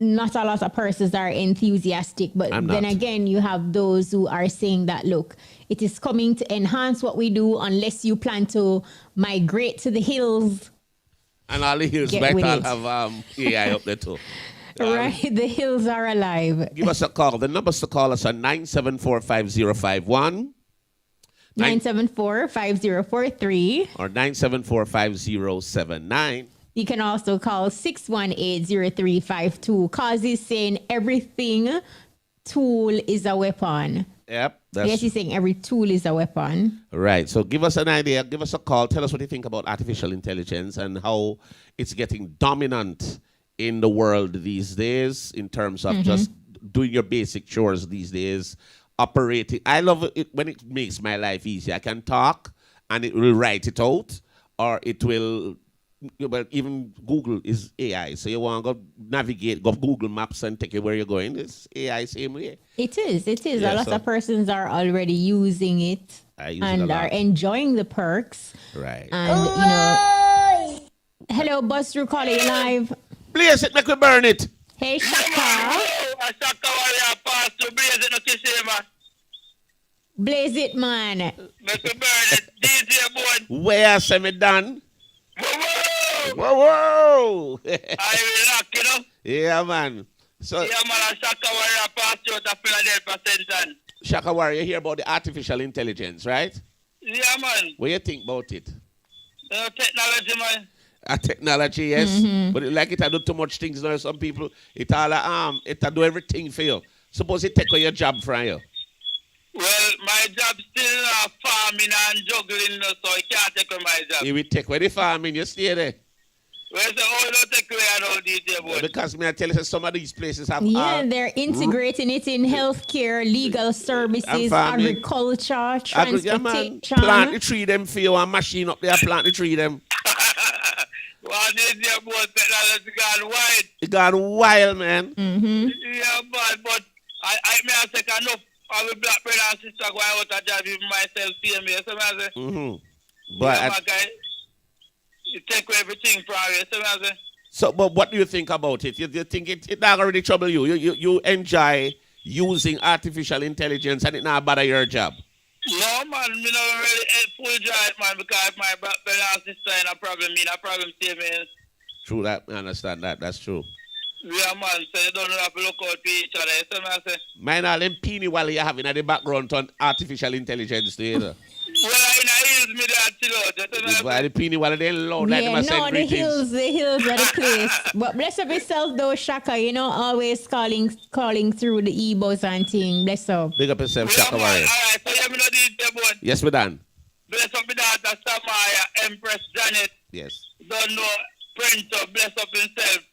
not a lot of persons are enthusiastic. But then again, you have those who are saying that, look, it is coming to enhance what we do unless you plan to migrate to the hills. And all the hills might all have AI up there too. Right, the hills are alive. Give us a call. The numbers to call us are 974-5051, 974-5043, or 974-5079. You can also call 618-0352. Cause is saying everything tool is a weapon. Yep. Yes, he's saying every tool is a weapon. Right. So give us an idea. Give us a call. Tell us what you think about artificial intelligence and how it's getting dominant in the world these days in terms of just doing your basic chores these days, operating. I love it when it makes my life easy. I can talk and it will write it out, or it will, well, even Google is AI. So you want to go navigate, go Google Maps and take you where you're going. It's AI same way. It is. Yeah, a lot of persons are already using it and are enjoying the perks. Right. And, hello, Buzz through calling live. Blaze it, make we burn it. Hey, Shaka. Blaze it, man. Make we burn it. DJ boy. Where say me done? Whoa. I will lock, Yeah, man. So, yeah, man, Shaka Warrior passed through the Philadelphia Central. Shaka Warrior, you hear about the artificial intelligence, right? Yeah, man. What do you think about it? Technology, man. Technology, yes. But like it, I do too much things now. Some people, it do everything for you. Suppose it take away your job from you. Well, my job still farming and juggling, so I can't take away my job. You will take away the farming, you stay there. Well, so don't take away an old DJ boy. Because me, I tell you, some of these places have... they're integrating it in healthcare, legal services, agriculture, transportation. Plant the tree them for you and machine up there, plant the tree them. Well, DJ boy, technology gone wild. It gone wild, man. Yeah, man, but I take enough. I will black brother and sister go out a job even myself same here. So I say, but you take away everything from you. So but what do you think about it? You think it not already trouble you? You enjoy using artificial intelligence and it not bother your job? No, man, me not really full joy, man, because my brother and sister in a problem, me in a problem same. True that, I understand that. That's true. Yeah, man, so you don't have to look out for each other. You see me, I say? Mine all them peeny while you having at the background on artificial intelligence, do you know? Well, I in the hills, me there chill out. You see me, I Why the peeny while they loud like them Yeah, a send no, the greetings. hills are the place. But bless up yourself though, Shaka. You know, always calling through the EBUZZ and thing. Bless up. Big up yourself, yeah, Shaka man, Warrior. alright, so you know DJ Bone. Yes, we done. Bless up my daughter, Samaya, Empress Janet. Yes. Don't know, Printer, bless up himself.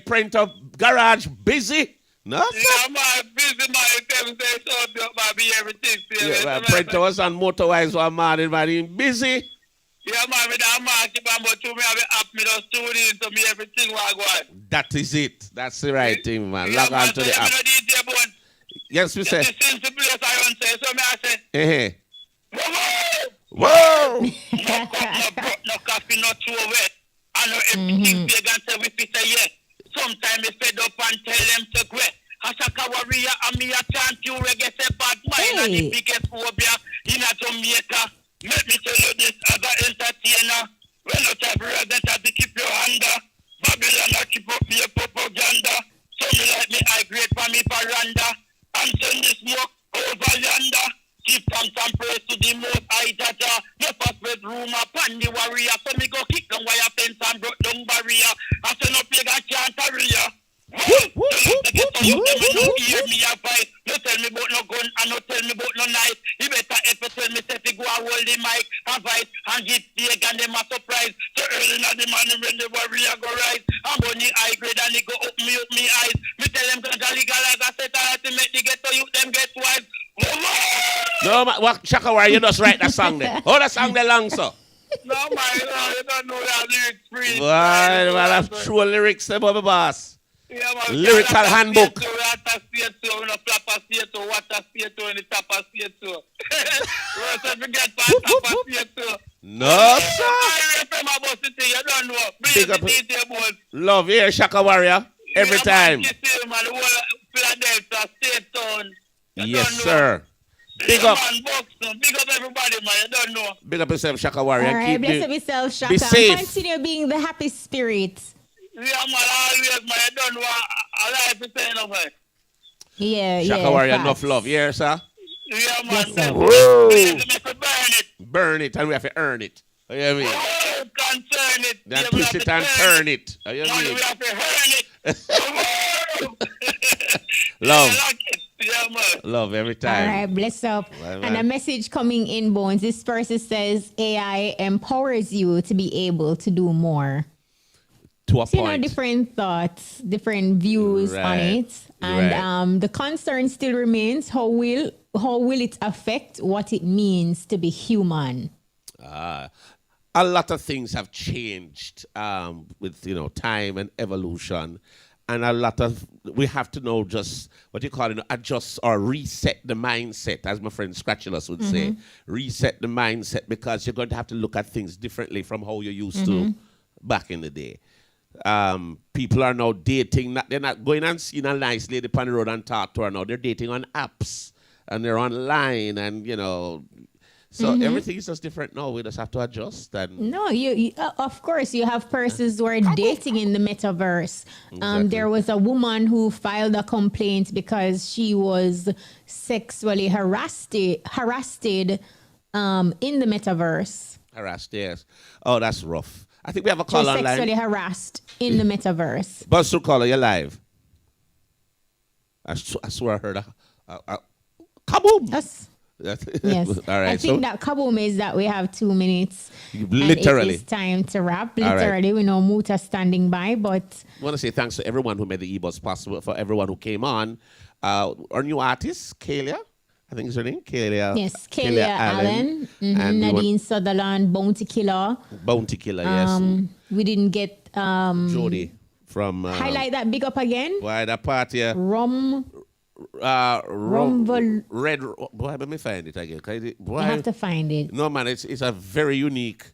Print up garage busy. No? Yeah, man, busy, man. Them say so, man, be everything. Yeah, Printer was on motorwise one man, man, he busy. Yeah, man, me da market, man, but to me, I have an app, me just tune in, so me everything will go on. That is it. That's the right thing, man. Yeah, Log on to so the you app. know DJ Bone. Yes, we say. Since the place I run say, so me I say, Whoa! no coffee, no too wet. I know everything pagan say we fit say yeah. Sometimes me fed up and tell them to quit. Hasaka warrior and me a chant you reggae say bad mind and the biggest phobia in a Jamaica. Let me tell you this as an entertainer. When you type representative to keep your hand up. Babylon a keep up your propaganda. So me like me high grade for me veranda. And send the smoke over yonder. Give thanks and praise to the most high Jaja. The first bedroom upon the warrior. So me go kick down wire fence and broke down barrier. And send up pagan chant area. You hear me a fight. You tell me about no gun and no tell me about no knife. You better ever tell me say go and hold the mic and fight and give pagan them a surprise. So early in the morning when the warrior go rise. I'm bunny high grade and he go up me eyes. Me tell them gonna legalize a set to make the ghetto youth them get wise. No, what Shaka Warrior, you just write that song there. Oh, that song there long, so. No, man, you don't know that lyrics free. Why, well, I've true lyrics about my boss. Yeah, man, lyrical handbook. No, sir. Big up. Love here, Shaka Warrior. Every time. Yes, sir. Big up. Big up everybody, man. You don't know. Big up yourself, Shaka Warrior. All right, bless up yourself, Shaka. Be safe. Continue being the happy spirit. Yeah, man, always, man. You don't know. I like to say enough, man. Yeah, Shaka Warrior, enough love. Yeah, sir? Yeah, man. Yes, woo. We have to make it burn it. Burn it, and we have to earn it. You know what I mean? Oh, concern it. Then Yeah, twist it and turn it. You know what I Man, mean? we have to earn it. Love. I like it. Yeah, man. Love every All time. right, bless up. Well, And a message coming in, Bones. This person says AI empowers you to be able to do more. To a So, you know, point. different thoughts, different views on Right. it. And Right. the concern still remains, how will it affect what it means to be human? A lot of things have changed with time and evolution, and we have to know just what you call adjust or reset the mindset, as my friend Scratchulous would say. Reset the mindset, because you're going to have to look at things differently from how you used to back in the day. People are now dating. They're not going and seeing a nice lady on the road and talk to her now. They're dating on apps and they're online, and so everything is just different now. We just have to adjust. And No, you of course you have persons who are dating in the metaverse. Exactly. There was a woman who filed a complaint because she was sexually harassed in the metaverse. harassed, yes. Oh, that's rough. I think we have a She call was online. sexually harassed in the metaverse. Buzz to caller, you're live. I swear I heard a kaboom. Yes. Yes. All right. I think that kaboom is that we have 2 minutes. Literally. And it is time to wrap. All right. Literally, we know Muta standing by, but I want to say thanks to everyone who made the EBUZZ possible, for everyone who came on. Our new artist, Kayla, I think is her name, Kayla. yes, Kayla Allen, And Nadine Sutherland, Bounty Killer. Bounty Killer, yes. We didn't get Jody from highlight that big up again. Why that party? Rum Red. Boy, let me find it again. Boy, You have to find it. No, man, it's a very unique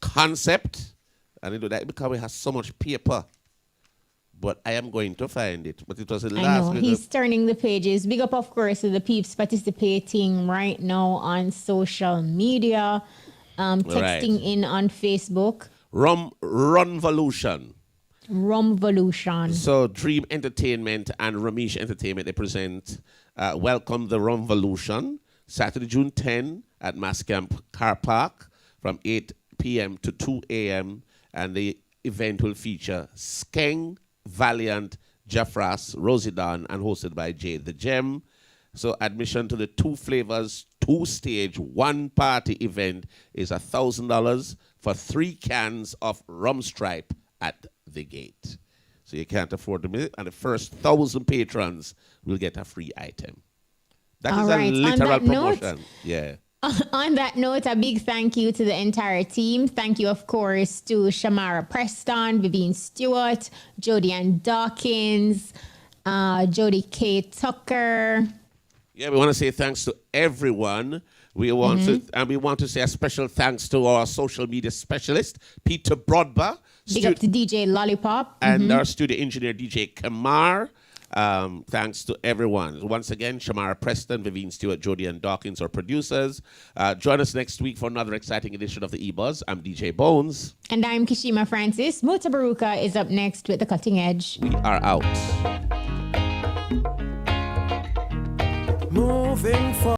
concept, and you do that because we have so much paper. But I am going to find it. But it was the I last know week. he's turning the pages. Big up, of course, to the peeps participating right now on social media, texting in on Facebook. Rum Revolution. Rum Revolution. So Dream Entertainment and Ramesh Entertainment, they present Welcome the Rum Revolution, Saturday, June 10 at Mass Camp Car Park from 8 p.m. to 2 a.m. And the event will feature Skeng, Valiant, Jeffras, Rosidon, and hosted by Jade the Gem. So admission to the 2 flavors, 2-stage, 1-party event is $1,000 for 3 cans of rum stripe at the gate. So you can't afford to miss it. And the first 1,000 patrons will get a free item. That All is right. a literal On that promotion. note, Yeah. On that note, a big thank you to the entire team. Thank you, of course, to Shamara Preston, Vivian Stewart, Jody Ann Dawkins, Jody K. Tucker. Yeah, we want to say thanks to everyone. We want to say a special thanks to our social media specialist, Peter Broadba. Big up to DJ Lollipop. And our studio engineer, DJ Kamar. Thanks to everyone. Once again, Shamara Preston, Vivian Stewart, Jody and Dawkins, our producers. Join us next week for another exciting edition of the EBUZZ. I'm DJ Bones. And I'm Kishima Francis. Muta Baruka is up next with The Cutting Edge. We are out. Moving forward.